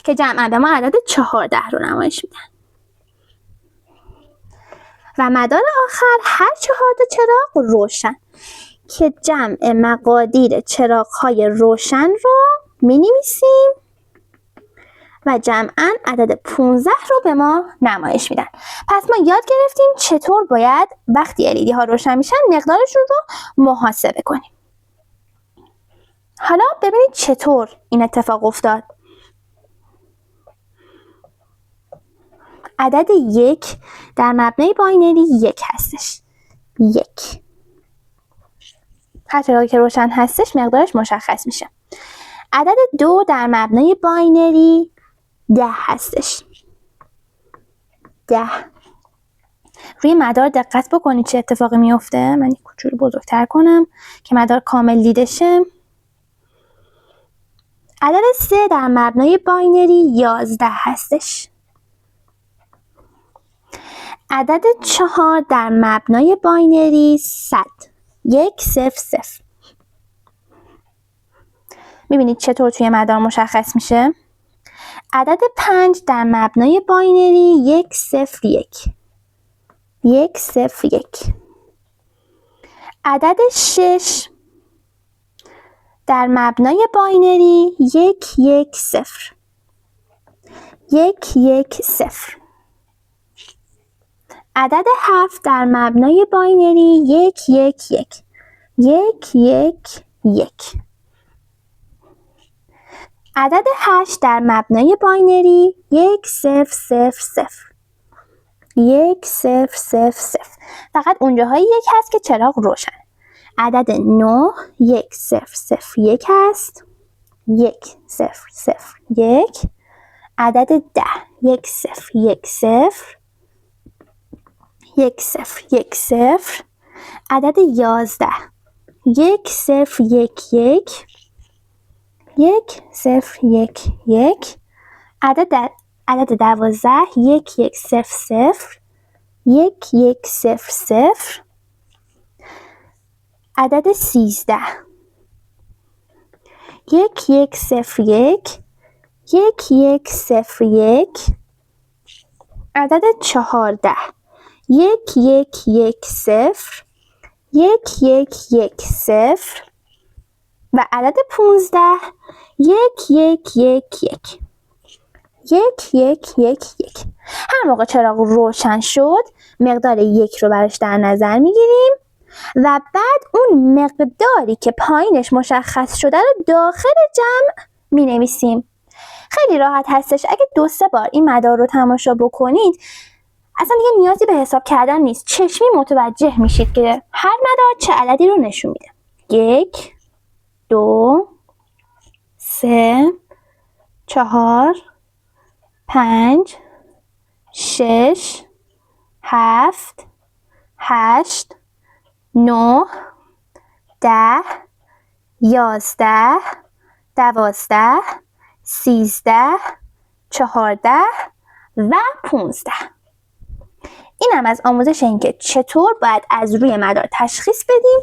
Speaker 1: که جمعاً به ما عدد 14 رو نمایش میدن. و مدار آخر هر 4 تا چراغ روشن که جمع مقادیر چراغ‌های روشن رو می‌نویسیم و جمعاً عدد 15 رو به ما نمایش میدن. پس ما یاد گرفتیم چطور باید وقتی LED ها روشن میشن مقدارشون رو محاسبه کنیم. حالا ببینید چطور این اتفاق افتاد. عدد 1 در مبنای باینری 1 هستش. 1. هر چراغی که روشن هستش مقدارش مشخص میشه. عدد 2 در مبنای باینری 10 هستش. 10. روی مدار دقت بکنید چه اتفاقی میفته. من یک کوچولو بزرگتر کنم که مدار کامل دیده شه. عدد 3 در مبنای باینری 11 هستش. عدد 4 در مبنای باینری 100. 1 0 0. میبینید چطور توی مدار مشخص میشه. عدد 5 در مبنای باینری 1 0 1. 1 0 1. عدد 6 در مبنای باینری 1 1 0. 1 1 0. عدد 7 در مبنای باینری 1 1 1. 1 1 1. عدد 8 در مبنای باینری 1 0 0 0. 1 0 0 0. فقط اونجاهای 1 هست که چراغ روشن. عدد 9 1 0 0 1 هست. 1 0 0 1. عدد 10 1 0 1 0. 1 0 1 0. عدد 11 1 0 1 1. 1 0 1 1. عدد 12 1 1 0 0. 1 1 0 0. عدد 13 1101 1101 عدد 14 1110 1110 و عدد 15 1111 1111 هر موقع چراغ روشن شد مقدار 1 رو براش در نظر میگیریم و بعد اون مقداری که پایینش مشخص شده رو داخل جمع می نویسیم. خیلی راحت هستش. اگه 2-3 بار این مدار رو تماشا بکنید اصلا دیگه نیازی به حساب کردن نیست. چشمی متوجه میشید که هر مدار چه عددی رو نشون میده. 1 2 3 4 5 6 7 8 9 10 11 12 13 14 و 15. این هم از آموزش این که چطور باید از روی مدار تشخیص بدیم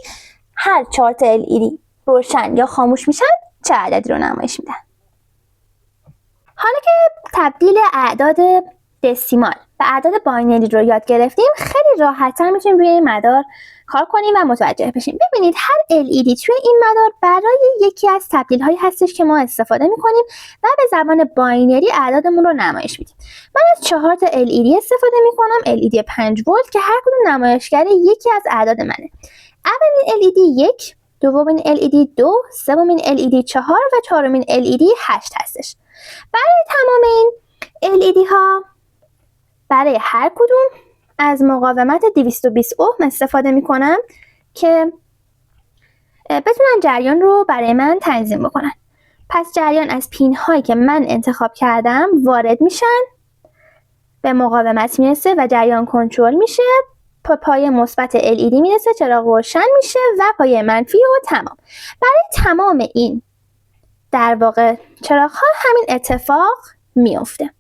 Speaker 1: هر 4 تا LED روشن یا خاموش میشن چه عددی رو نمایش میدن. حالا که تبدیل اعداد دسیمال و اعداد باینری رو یاد گرفتیم خیلی راحت‌تر میتونیم روی این مدار کار کنیم و متوجه بشیم. ببینید هر LED توی این مدار برای یکی از تبدیل‌هایی هستش که ما استفاده می‌کنیم و به زبان باینری اعدادمون رو نمایش میدیم. من از 4 تا LED استفاده می‌کنم، LED 5 ولت که هر کدوم نمایشگر یکی از اعداد منه. اولین LED 1، دومین LED 2، سومین LED 4 و چهارمین LED 8 هستش. برای تمام این LED ها برای هر کدوم از مقاومت 220 اوم استفاده میکنم که بتونن جریان رو برای من تنظیم بکنن. پس جریان از پین هایی که من انتخاب کردم وارد میشن، به مقاومت میرسه و جریان کنترل میشه، پایه مثبت LED میرسه، چراغ روشن میشه و پایه منفی و تمام. برای تمام این در واقع چراغ ها همین اتفاق میفته.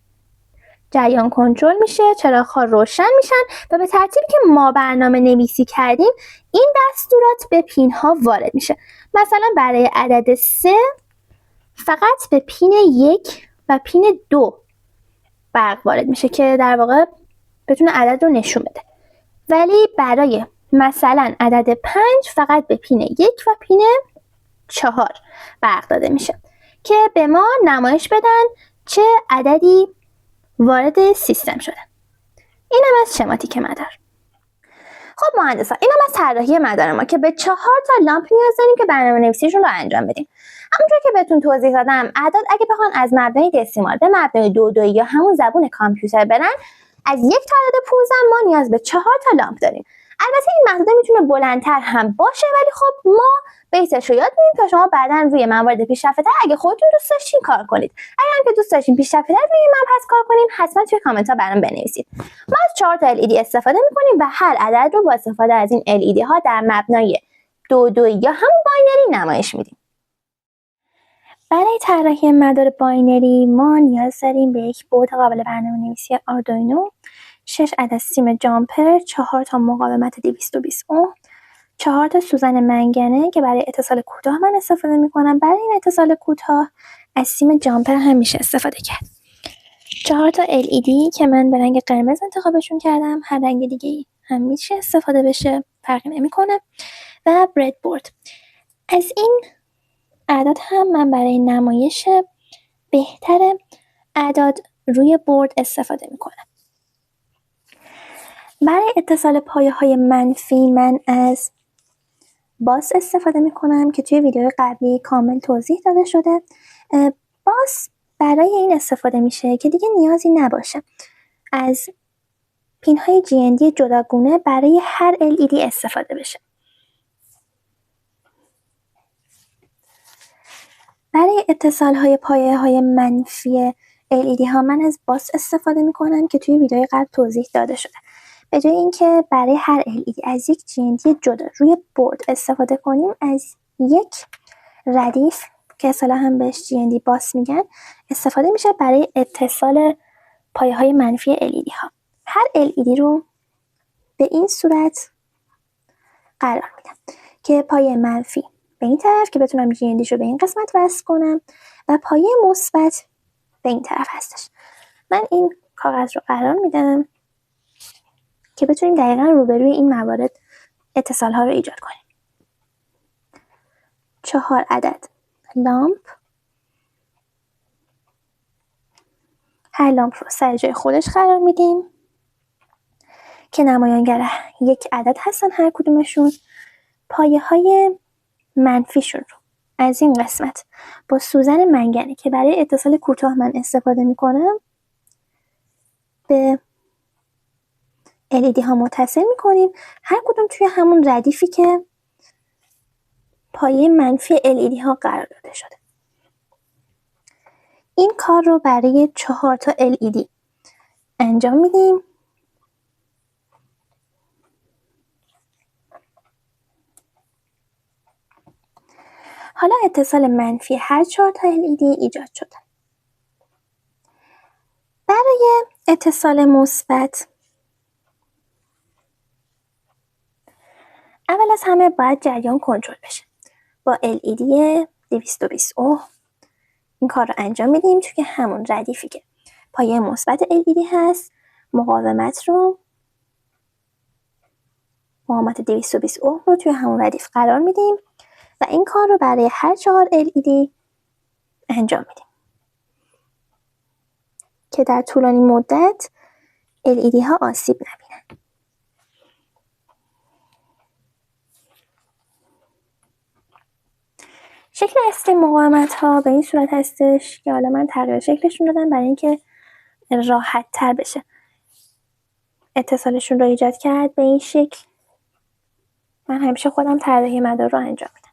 Speaker 1: جریان کنترل میشه، چراغ ها روشن میشن و به ترتیبی که ما برنامه نویسی کردیم این دستورات به پین ها وارد میشه. مثلا برای عدد 3 فقط به پین 1 و پین 2 برق وارد میشه که در واقع بتونه عدد رو نشون بده. ولی برای مثلا عدد 5 فقط به پین 1 و پین 4 برق داده میشه که به ما نمایش بدن چه عددی وارد سیستم شده. اینم از شماتیک مدار. خب مهندسان، اینم از طراحی مدار ما که به 4 تا لامپ نیاز داریم که برنامه نویسیشون رو انجام بدیم. همونطور که بهتون توضیح دادم اعداد اگه بخوان از مبنای دسیمال به مبنای 2 یا همون زبون کامپیوتر برن، از 1 تا عدد 15 ما نیاز به 4 تا لامپ داریم. البته این محدوده میتونه بلندتر هم باشه ولی خب ما بیسش رو یاد میدیم تا شما بعداً روی موارد پیشرفته‌تر اگه خودتون دوست داشتین کار کنید. اگه هم که دوست داشتین پیشرفته‌تر روی این مبحث کار کنیم حتما توی کامنت ها برام بنویسید. ما از 4 تا LED استفاده میکنیم و هر عدد رو با استفاده از این LED ها در مبنای 2 یا همون باینری نمایش میدیم. برای طراحی مدار باینری ما نیاز داریم به یک بورد قابل برنامه‌نویسی آردوینو، 6 عدد سیم جامپر، 4 تا مقاومت 220 اوم، 4 تا سوزن منگنه که برای اتصال کوتاه من استفاده میکنم. برای این اتصال کوتاه از سیم جامپر هم میشه استفاده کرد. 4 تا LED که من به رنگ قرمز انتخابشون کردم، هر رنگ دیگه هم میشه استفاده بشه، فرقی نمیکنه. و برد بورد. از این اعداد هم من برای نمایش بهتر اعداد روی بورد استفاده میکنم. برای اتصال پایه های منفی من از باس استفاده میکنم که توی ویدیو قبلی کامل توضیح داده شده. باس برای این استفاده میشه که دیگه نیازی نباشه از پین های GND جداگونه برای هر LED استفاده بشه. برای اتصال های پایه های منفی LED ها من از باس استفاده میکنم که توی ویدیو قبل توضیح داده شده. به جای اینکه برای هر LED از یک GND جدا روی بورد استفاده کنیم، از یک ردیف که اصطلاحاً بهش GND باس میگن استفاده میشه برای اتصال پایه های منفی LED ها. هر LED رو به این صورت قرار میدم که پایه منفی به این طرف که بتونم GND رو به این قسمت وصل کنم و پایه مثبت به این طرف هستش. من این کاغذ رو قرار میدم که بتونیم دقیقا روبروی این موارد اتصال ها رو ایجاد کنیم. 4 عدد لامپ، هر لامپ رو سر جای خودش قرار میدیم که نمایانگر یک عدد هستن هر کدومشون. پایه های منفیشون رو از این قسمت با سوزن منگنه که برای اتصال کوتاه من استفاده میکنم به LED ها متصل میکنیم، هر کدوم توی همون ردیفی که پایه منفی LED ها قرار داده شده. این کار رو برای 4 تا LED انجام میدیم. حالا اتصال منفی هر 4 تا LED ایجاد شده. برای اتصال مثبت اول از همه باید جریان کنترل بشه. با LED 220 اوم این کار رو انجام میدیم توی همون ردیفی که پایه مثبت LED هست. مقاومت 220 اوم رو توی همون ردیف قرار میدیم و این کار رو برای هر 4 LED انجام میدیم که در طولانی مدت LED ها آسیب نبینن. شکل اصلی مقاومت ها به این صورت هستش که حالا من تغییر شکلشون دادم برای اینکه راحت تر بشه اتصالشون رو ایجاد کرد. به این شکل من همیشه خودم طراحی مدار رو انجام میدم.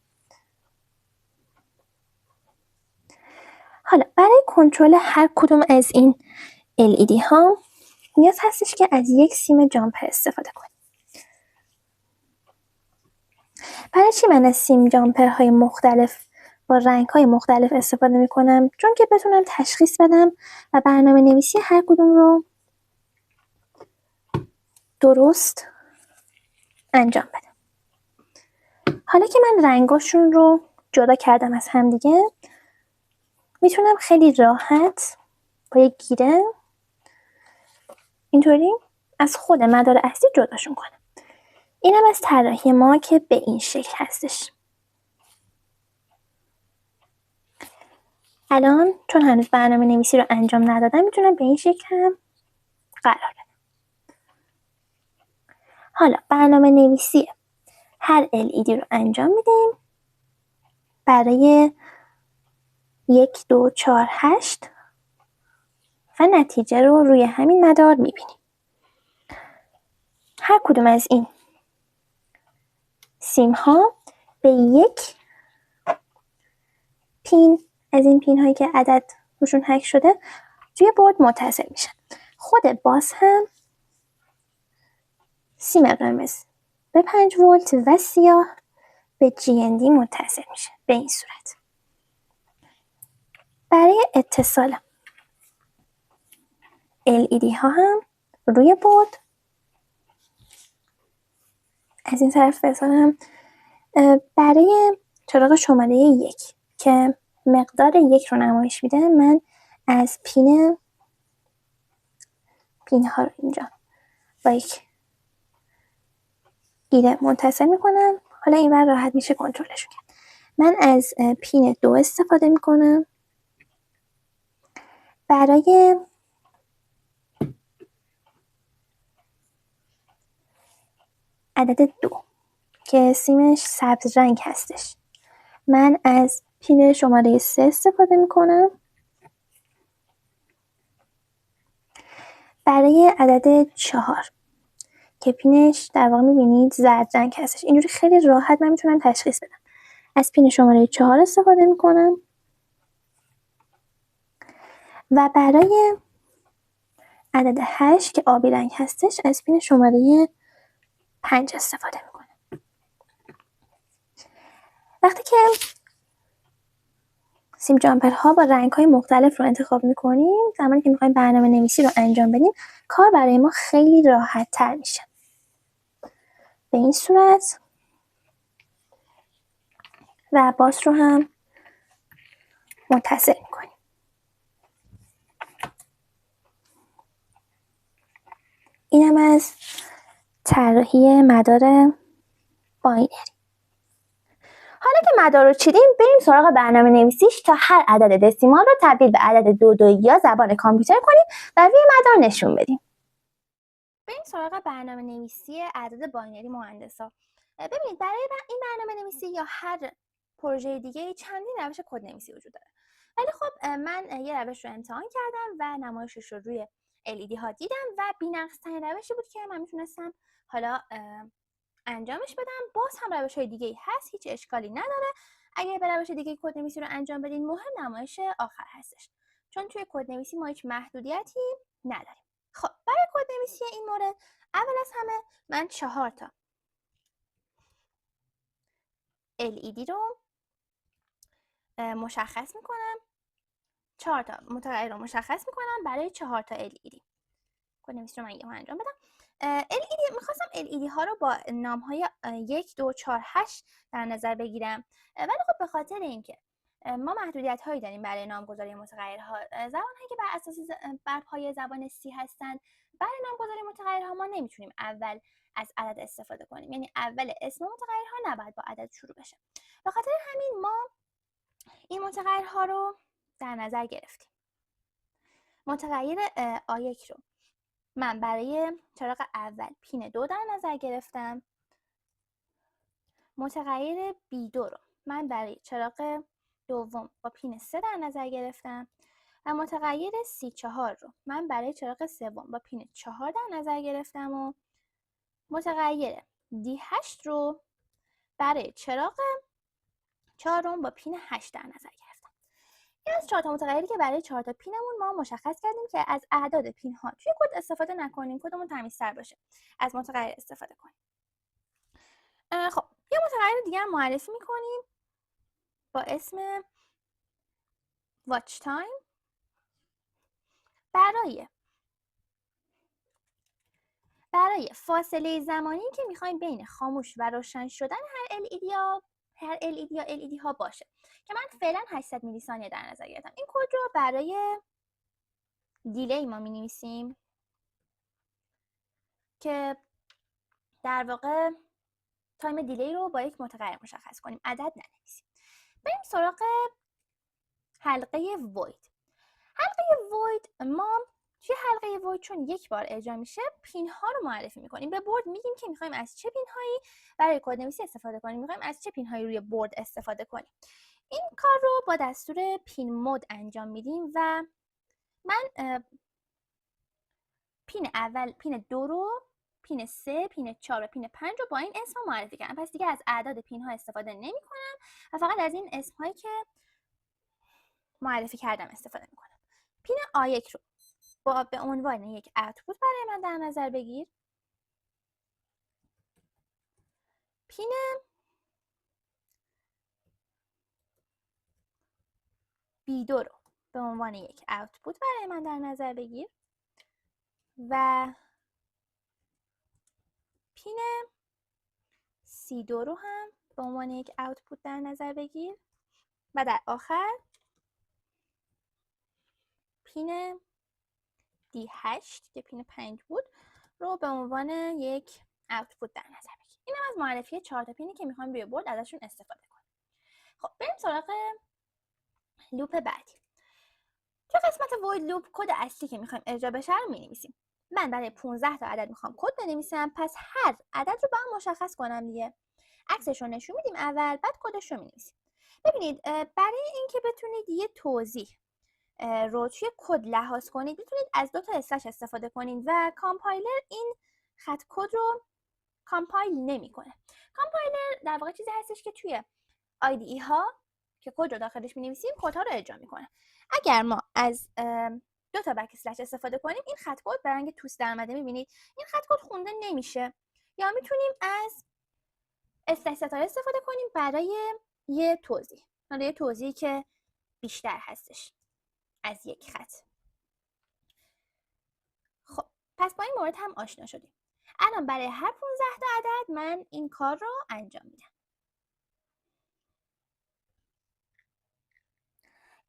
Speaker 1: حالا برای کنترل هر کدوم از این LED ها نیاز هستش که از یک سیم جامپر استفاده کنیم. برای چی من از سیم جامپر های مختلف با رنگ های مختلف استفاده می کنم؟ چون که بتونم تشخیص بدم و برنامه نویسی هر کدوم رو درست انجام بدم. حالا که من رنگاشون رو جدا کردم از همدیگه، میتونم خیلی راحت با یک گیره اینطوری از خود مدار اصلی جداشون کنم. اینم از طراحی ما که به این شکل هستش. الان چون هنوز برنامه نویسی رو انجام ندادم میتونم به این شکل هم قرار بدم. حالا برنامه نویسی هر LED رو انجام میدیم برای 1 2 4 8 و نتیجه رو روی همین مدار میبینیم. هر کدوم از این سیم ها به یک پین از این پین هایی که عدد روشون هک شده توی بورد متصل میشن. خود باز هم سیم قرمز به 5 ولت و سیاه به GND متصل میشه به این صورت. برای اتصال LED ها هم روی بورد از این طرف بزنم برای چراغ شماره 1 که مقدار 1 رو نمایش میده، من از پین ها رو اینجا با یک گیره متصل میکنم. حالا این ور راحت میشه کنترلش کرد. من از پین 2 استفاده میکنم برای عدد 2 که سیمش سبز رنگ هستش. من از پین شماره 3 استفاده میکنم برای عدد 4 که پینش در واقع میبینید زرد رنگ هستش. اینجوری خیلی راحت من میتونم تشخیص بدم. از پین شماره 4 استفاده میکنم و برای عدد 8 که آبی رنگ هستش از پین شماره 5 استفاده میکنم. وقتی که سیم جامپر ها با رنگ های مختلف رو انتخاب میکنیم، زمانی که میخوایم برنامه نویسی رو انجام بدیم، کار برای ما خیلی راحت تر میشه. به این صورت و باز رو هم متصل میکنیم. اینم از طراحی مدار باینری. حالا که مدار رو چیدیم بریم سراغ برنامه نویسیش تا هر عدد دسیمال رو تبدیل به عدد دو یا زبان کامپیوتر کنیم و روی مدار نشون بدیم. بریم سراغ برنامه نویسی اعداد باینری مهندسا. ببینید برای این برنامه نویسی یا هر پروژه دیگه چندین روش کد نویسی وجود داره. ولی خب من یه روش رو امتحان کردم و نمایشش رو روی LED ها دیدم و بی‌نقص‌ترین روشی بود که من میتونستم حالا انجامش بدم. باز هم روش‌های دیگه‌ای هست، هیچ اشکالی نداره. اگه به روش دیگه کد نویسی رو انجام بدین مهم نمایش آخر هستش، چون توی کد نویسی ما هیچ محدودیتی نداریم. خب برای کد نویسی این مورد اول از همه من 4 تا LED رو مشخص میکنم، 4 تا متغیر رو مشخص میکنم برای 4 تا LED. کد نویسی رو من انجام بدم. LED میخواستم LED ها رو با نام های 1 2 4 8 در نظر بگیرم، ولی خب به خاطر اینکه ما محدودیت هایی داریم برای نامگذاری متغیرها، زبان هایی که بر اساس بر پایه زبان C هستند، برای نامگذاری متغیرها ما نمیتونیم اول از عدد استفاده کنیم، یعنی اول اسم متغیرها نباید با عدد شروع بشه. به خاطر همین ما این متغیرها رو در نظر گرفتیم. متغیر A1 رو من برای چراغ اول پین 2 در نظر گرفتم. متغیر B2 رو من برای چراغ دوم با پین 3 در نظر گرفتم و متغیر C4 رو من برای چراغ سوم با پین 4 در نظر گرفتم و متغیر D8 رو برای چراغ چهارم با پین 8 در نظر گرفتم. این از 4 تا متغیری که برای 4 تا پینمون ما مشخص کردیم که از اعداد پین ها توی کد استفاده نکنیم، کدمون تمیزتر باشه، از متغیر استفاده کنیم. خب یه متغیر دیگه هم معرفی میکنیم با اسم watch time. برای فاصله زمانی که میخوایم بین خاموش و روشن شدن هر LED یا LED ها باشه که من فعلا 800 میلی ثانیه در نظر گرفتم. این کد رو برای دیلی ما مینویسیم که در واقع تایم دیلی رو با یک متغیر مشخص کنیم، عدد ننویسیم. بریم سراغ حلقه void. حلقه void ما توی حلقه void چون یک بار اجرا میشه پین ها رو معرفی میکنیم. به بورد میگیم که میخوایم از چه پین هایی برای کد نویسی استفاده کنیم، میخوایم از چه پین هایی روی بورد استفاده کنیم. این کار رو با دستور پین مود انجام میدیم و من پین اول، پین 2 رو، پین 3، پین 4 و پین 5 رو با این اسم معرفی کردم. پس دیگه از اعداد پین ها استفاده نمی کنم و فقط از این اسم هایی که معرفی کردم استفاده می کنم. پین A1 رو با به عنوان یک اوتپوت برای من در نظر بگیر. پین B2 رو به عنوان یک اوتپوت برای من در نظر بگیر و پین C2 رو هم به عنوان یک اوتپوت در نظر بگیر و در آخر پین D8 که پین 5 بود رو به عنوان یک اوتپوت در نظر بگیر. اینم از معرفی 4 تا پینی که میخوام روی بورد ازشون استفاده کنم. خب بریم سراغ لوپ بعدی. تو قسمت void لوپ کد اصلی که میخوایم اجرا بشه رو مینویسیم. من برای 15 تا عدد میخوام کد بنویسم، پس هر عدد رو با هم مشخص کنم دیگه. عکسش رو نشون میدیم اول، بعد کدش رو مینویسیم. ببینید برای اینکه بتونید یه توضیح رو توی کد لحاظ کنید میتونید از 2 تا اسلش استفاده کنید و کامپایلر این خط کد رو کامپایل نمیکنه. کامپایلر در واقع چیزی هستش که توی IDE ها که کد رو داخلش می‌نویسیم کدها رو اجرا میکنه. اگر ما از 2 تا بک اسلش استفاده کنیم این خط کد به رنگ توس در اومده، می‌بینید این خط کد خونده نمیشه. یا میتونیم از اسلش ستاره استفاده کنیم برای یه توضیح، حالا یه توضیحی که بیشتر هستش از یک خط. خب پس با این مورد هم آشنا شدیم. الان برای هر 15 تا عدد من این کار رو انجام میدم.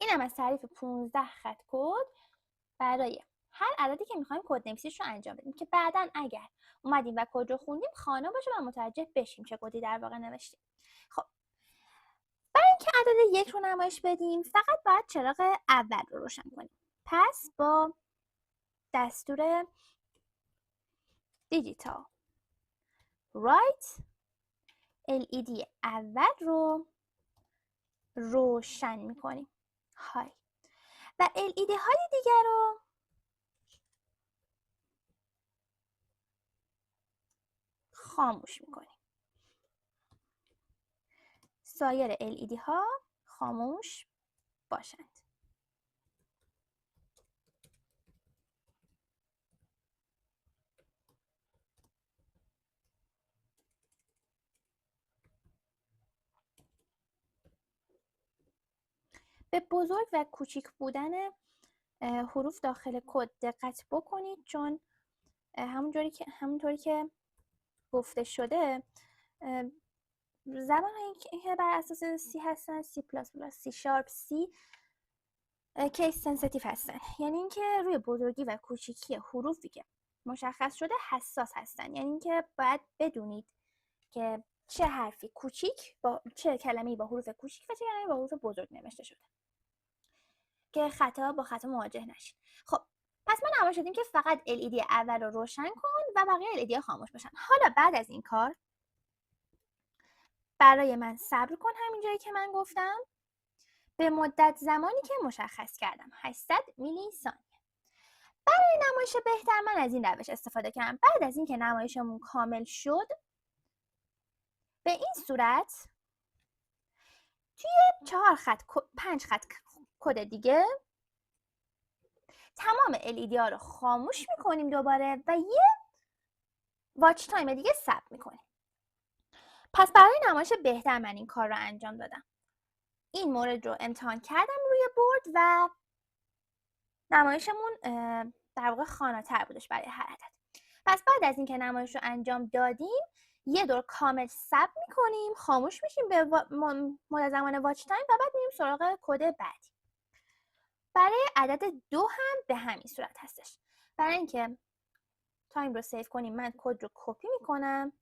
Speaker 1: اینم از تعریف 15 خط کد برای هر عددی که میخوایم کد نویسیش رو انجام بدیم که بعداً اگر اومدیم و کد رو خوندیم خوانا باشه و متوجه بشیم چه کدی در واقع نوشتیم. خب برای اینکه عدد 1 رو نمایش بدیم فقط باید چراغ اول رو روشن کنیم. پس با دستور دیجیتال رایت LED اول رو روشن میکنیم های و LED های دیگر رو خاموش میکنیم. سایر LED ها خاموش باشند. به بزرگ و کوچیک بودن حروف داخل کد دقت بکنید، چون همونطوری که گفته شده زبان‌هایی که بر اساس سی هستن، سی پلاس پلاس، سی شارپ، سی کیس سنسیتیو هستن، یعنی اینکه روی بزرگی و کوچیکی حروفی که مشخص شده حساس هستن، یعنی اینکه باید بدونید که چه حرفی کوچیک با چه کلمه‌ای با حروف کوچیک و چه کلمه‌ای با حروف بزرگ نوشته شده که خطا با خطا مواجه نشید. خب پس ما نمایش دادیم که فقط LED اول رو روشن کن و بقیه LED خاموش باشن. حالا بعد از این کار برای من صبر کن همین جایی که من گفتم به مدت زمانی که مشخص کردم 800 میلی ثانیه. برای نمایش بهتر من از این روش استفاده کردم. بعد از اینکه نمایشمون کامل شد به این صورت توی 5 خط کد دیگه تمام LED ها رو خاموش میکنیم دوباره و یه واچ تایم دیگه ثبت میکنیم. پس برای نمایش بهتر من این کار رو انجام دادم. این مورد رو امتحان کردم روی بورد و نمایشمون در واقع خوانا بودش برای هر عدد. پس بعد از اینکه نمایش رو انجام دادیم یه دور کامل ثبت میکنیم، خاموش میشیم به مدت زمان واچ تایم و بعد میریم سراغ کد بعدی. برای عدد 2 هم به همین صورت هستش. برای اینکه تایم رو سیو کنیم من کد رو کپی میکنم،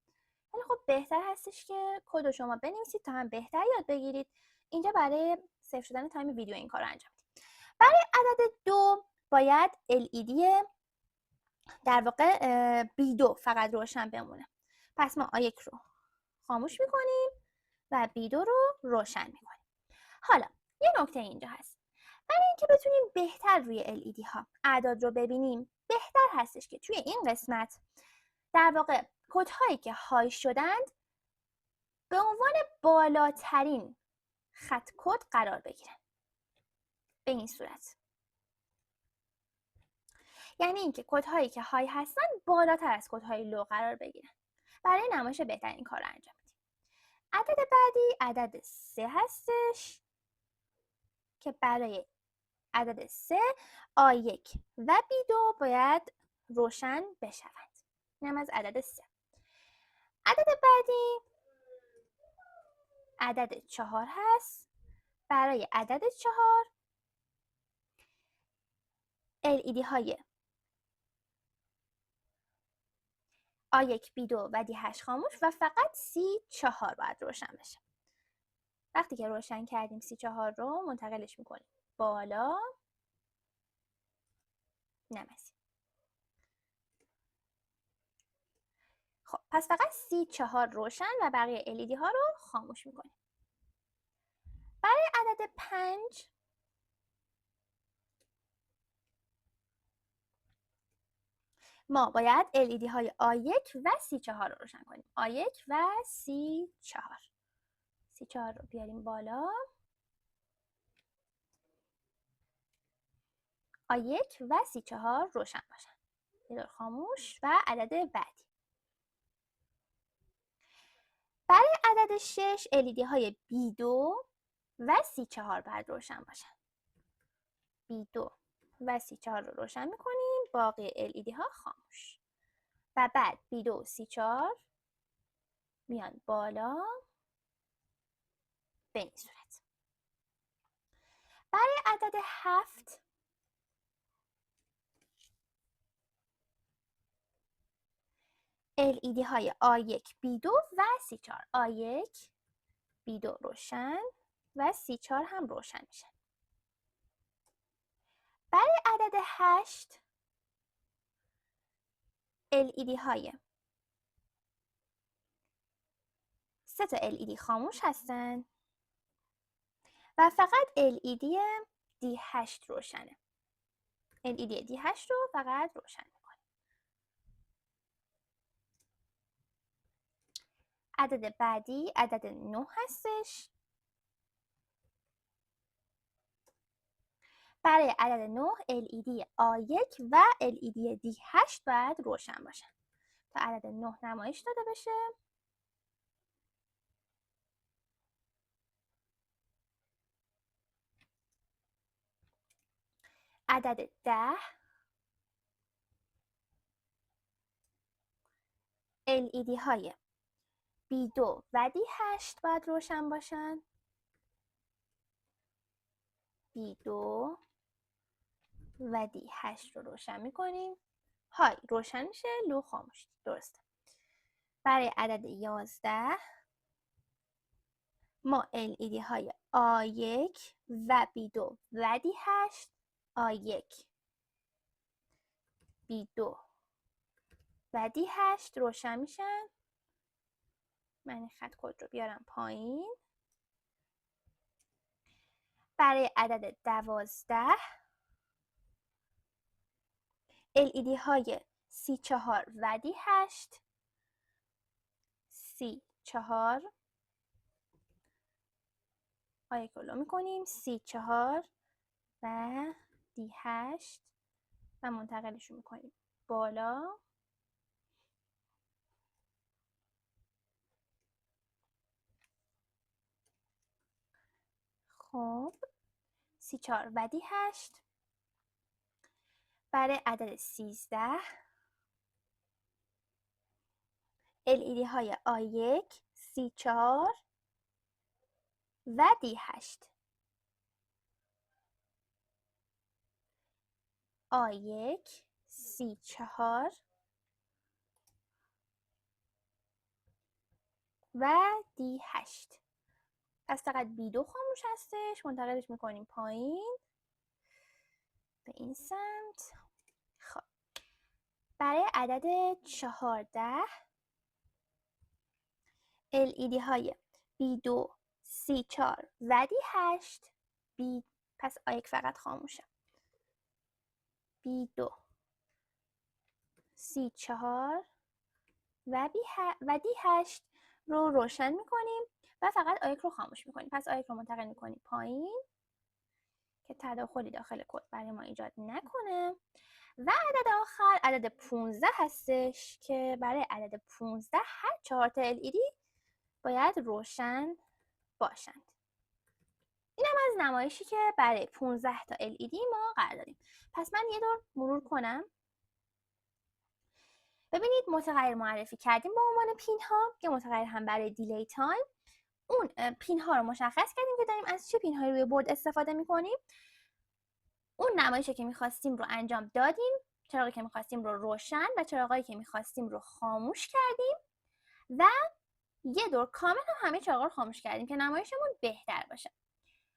Speaker 1: ولی خب بهتر هستش که کد رو شما بنویسید تا هم بهتر یاد بگیرید. اینجا برای سیو شدن تایم ویدیو این کار رو انجام میدیم. برای عدد 2 باید LED در واقع B2 فقط روشن بمونه. پس ما A1 رو خاموش میکنیم و B2 رو روشن میکنیم. حالا یه نکته اینجا هست. برای اینکه بتونیم بهتر روی LED ها اعداد رو ببینیم بهتر هستش که توی این قسمت در واقع کدهایی که های شدند به عنوان بالاترین خط کد قرار بگیرن. به این صورت یعنی اینکه کدهایی که های هستن بالاتر از کدهای لو قرار بگیرن. برای نمایش بهتر این کار رو انجام میدیم. عدد بعدی عدد 3 هستش که برای عدد 3 A1 و B2 باید روشن بشوند. اینم از عدد 3. عدد بعدی عدد 4 هست. برای عدد 4 LED های A1 B2 و D8 خاموش و فقط C4 باید روشن بشه. وقتی که روشن کردیم C4 رو منتقلش میکنیم بالا نمسیم. خب پس فقط C4 روشن و بقیه LED ها رو خاموش میکنیم. برای عدد 5 ما باید LED های A1 و C4 رو روشن کنیم. A1 و C4. C4 رو بیاریم بالا. A1 و C4 روشن باشن. یه دور خاموش و عدد بعدی. برای عدد 6 LED های B2 و C4 باید روشن باشن. B2 و C4 رو روشن میکنیم، باقی LED ها خاموش. و بعد B2 و C4 میان بالا به این صورت. برای عدد 7 LED های A1 B2 و C4 A1 B2 روشن و C4 هم روشن میشن. برای عدد 8 LED های 3 تا LED خاموش هستن و فقط LED D8 روشنه. LED D8 رو فقط روشن میکنه. عدد بعدی عدد 9 هستش. برای عدد 9 LED A1 و LED D8 باید روشن باشن تا عدد 9 نمایش داده بشه. عدد 10 LED های B2 و D8 باید روشن باشن. B2 و D8 رو روشن میکنیم. های روشن میشه، لو خاموش. درسته. برای عدد 11 ما LED های A1 و B2 و D8 A1 B2 و D8 روشن میشن. من این خط کد رو بیارم پایین. برای عدد 12 LED های C4 و D8 C4 آیه کلو میکنیم C4 و D8 و منتقلشون میکنیم بالا. خب C4 و D8 برای عدد 13 LED های A1 C4 و D8 A1 C4 و D8. پس فقط B2 خاموش هستش، منتقلش میکنیم پایین به این سمت. خب برای عدد 14 LED های B2 C4 و D8 پس A1 فقط خاموشه. B2 C4 و D8 رو روشن میکنیم و فقط A1 رو خاموش میکنیم. پس A1 رو منتقل میکنیم پایین که تداخلی داخل کد برای ما ایجاد نکنه. و عدد آخر عدد 15 هستش که برای عدد 15 هر 4 تا LED باید روشن باشند. اینم از نمایشی که برای 15 تا LED ما قرار داریم. پس من یه دور مرور کنم. ببینید متغیر معرفی کردیم با عنوان پین ها که متغیر هم برای دیلی تایم. اون پین ها رو مشخص کردیم که داریم از چه پین هایی روی بورد استفاده میکنیم. اون نمایشی که میخواستیم رو انجام دادیم، چراغی که میخواستیم رو روشن و چراغایی که میخواستیم رو خاموش کردیم و یه دور کامل هم همه چراغا رو خاموش کردیم که نمایشمون بهتر باشه.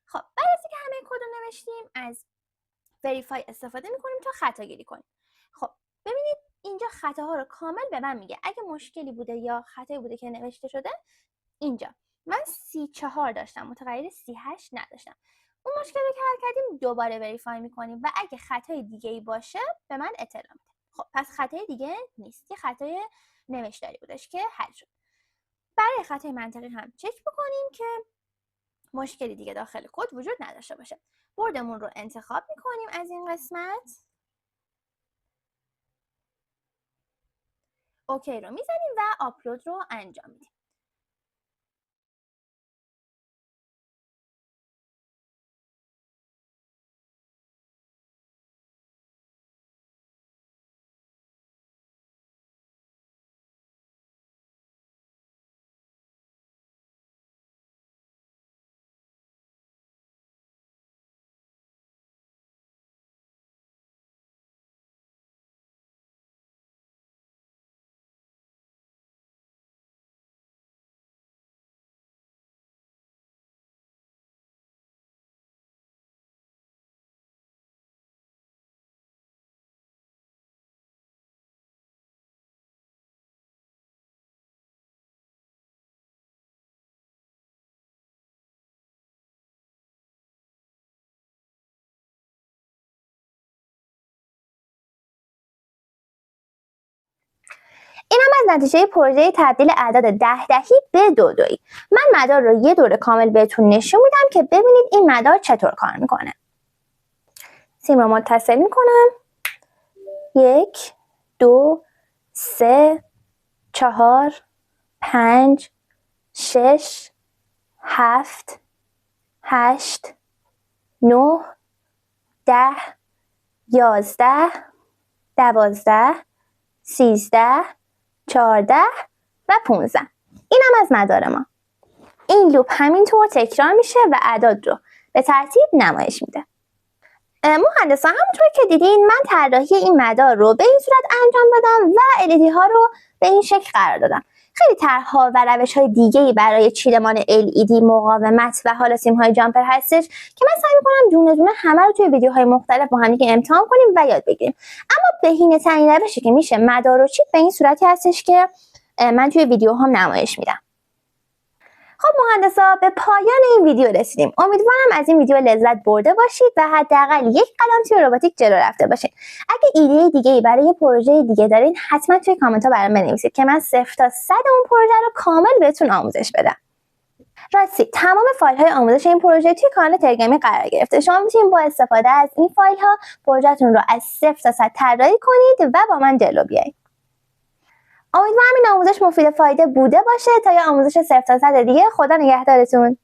Speaker 1: خب بعد از اینکه همه کد رو نوشتیم از وریفای استفاده میکنیم تا خطا گیری کنیم. خب ببینید اینجا خطاها رو کامل به من میگه. اگه مشکلی بوده یا خطایی بوده که نوشته شده اینجا من C4 داشتم، متغیر C8 نداشتم. اون مشکل رو که حل کردیم دوباره وریفای میکنیم و اگه خطای دیگه ای باشه به من اطلاع میده. خب پس خطای دیگه نیست، یه خطای نوشتاری بودش که حل شد. برای خطای منطقی هم چک بکنیم که مشکلی دیگه داخل کد وجود نداشته باشه. بردمون رو انتخاب میکنیم از این قسمت. اوکی رو میزنیم و آپلود رو انجام میدیم. اینم از نتیجه پروژه تبدیل اعداد 10 دهی به 2 دویی. من مدار رو یه دوره کامل بهتون نشون میدم که ببینید این مدار چطور کار میکنه. سیم رو متصل میکنم. 1 2 3 4 5 6 7 8 9 10 11 12 13 14 و 15. اینم از مدار ما. این لوپ همینطور تکرار میشه و اعداد رو به ترتیب نمایش میده. مهندسان همونطور که دیدین من طراحی این مدار رو به این صورت انجام دادم و LED ها رو به این شکل قرار دادم. خیلی طرح‌ها و روش‌های دیگه‌ای برای چیدمان LED، مقاومت و حالا سیم‌های جامپر هستش که من سعی می‌کنم دونه دونه همه رو توی ویدیوهای مختلف با هم دیگه امتحان کنیم و یاد بگیریم. اما بهینه‌ترین روشی که میشه مدار رو چید به این صورتی هستش که من توی ویدیوهام نمایش میدم. خب مهندسا به پایان این ویدیو رسیدیم. امیدوارم از این ویدیو لذت برده باشید و حداقل یک قدم توی رباتیک جلو رفته باشید. اگه ایده دیگه‌ای برای پروژه دیگه دارین حتما توی کامنت ها برام بنویسید که من 0 تا 100 اون پروژه رو کامل بهتون آموزش بدم. راستی تمام فایل های آموزش این پروژه توی کانال تلگرامی قرار گرفته. شما میتونید با استفاده از این فایل ها پروژهتون رو از 0 تا 100 طراحی کنید و با من جلو بیایید. امیدوارم این آموزش مفید فایده بوده باشه تا یه آموزش 0 تا 100 دیگه. خدا نگهدارتون.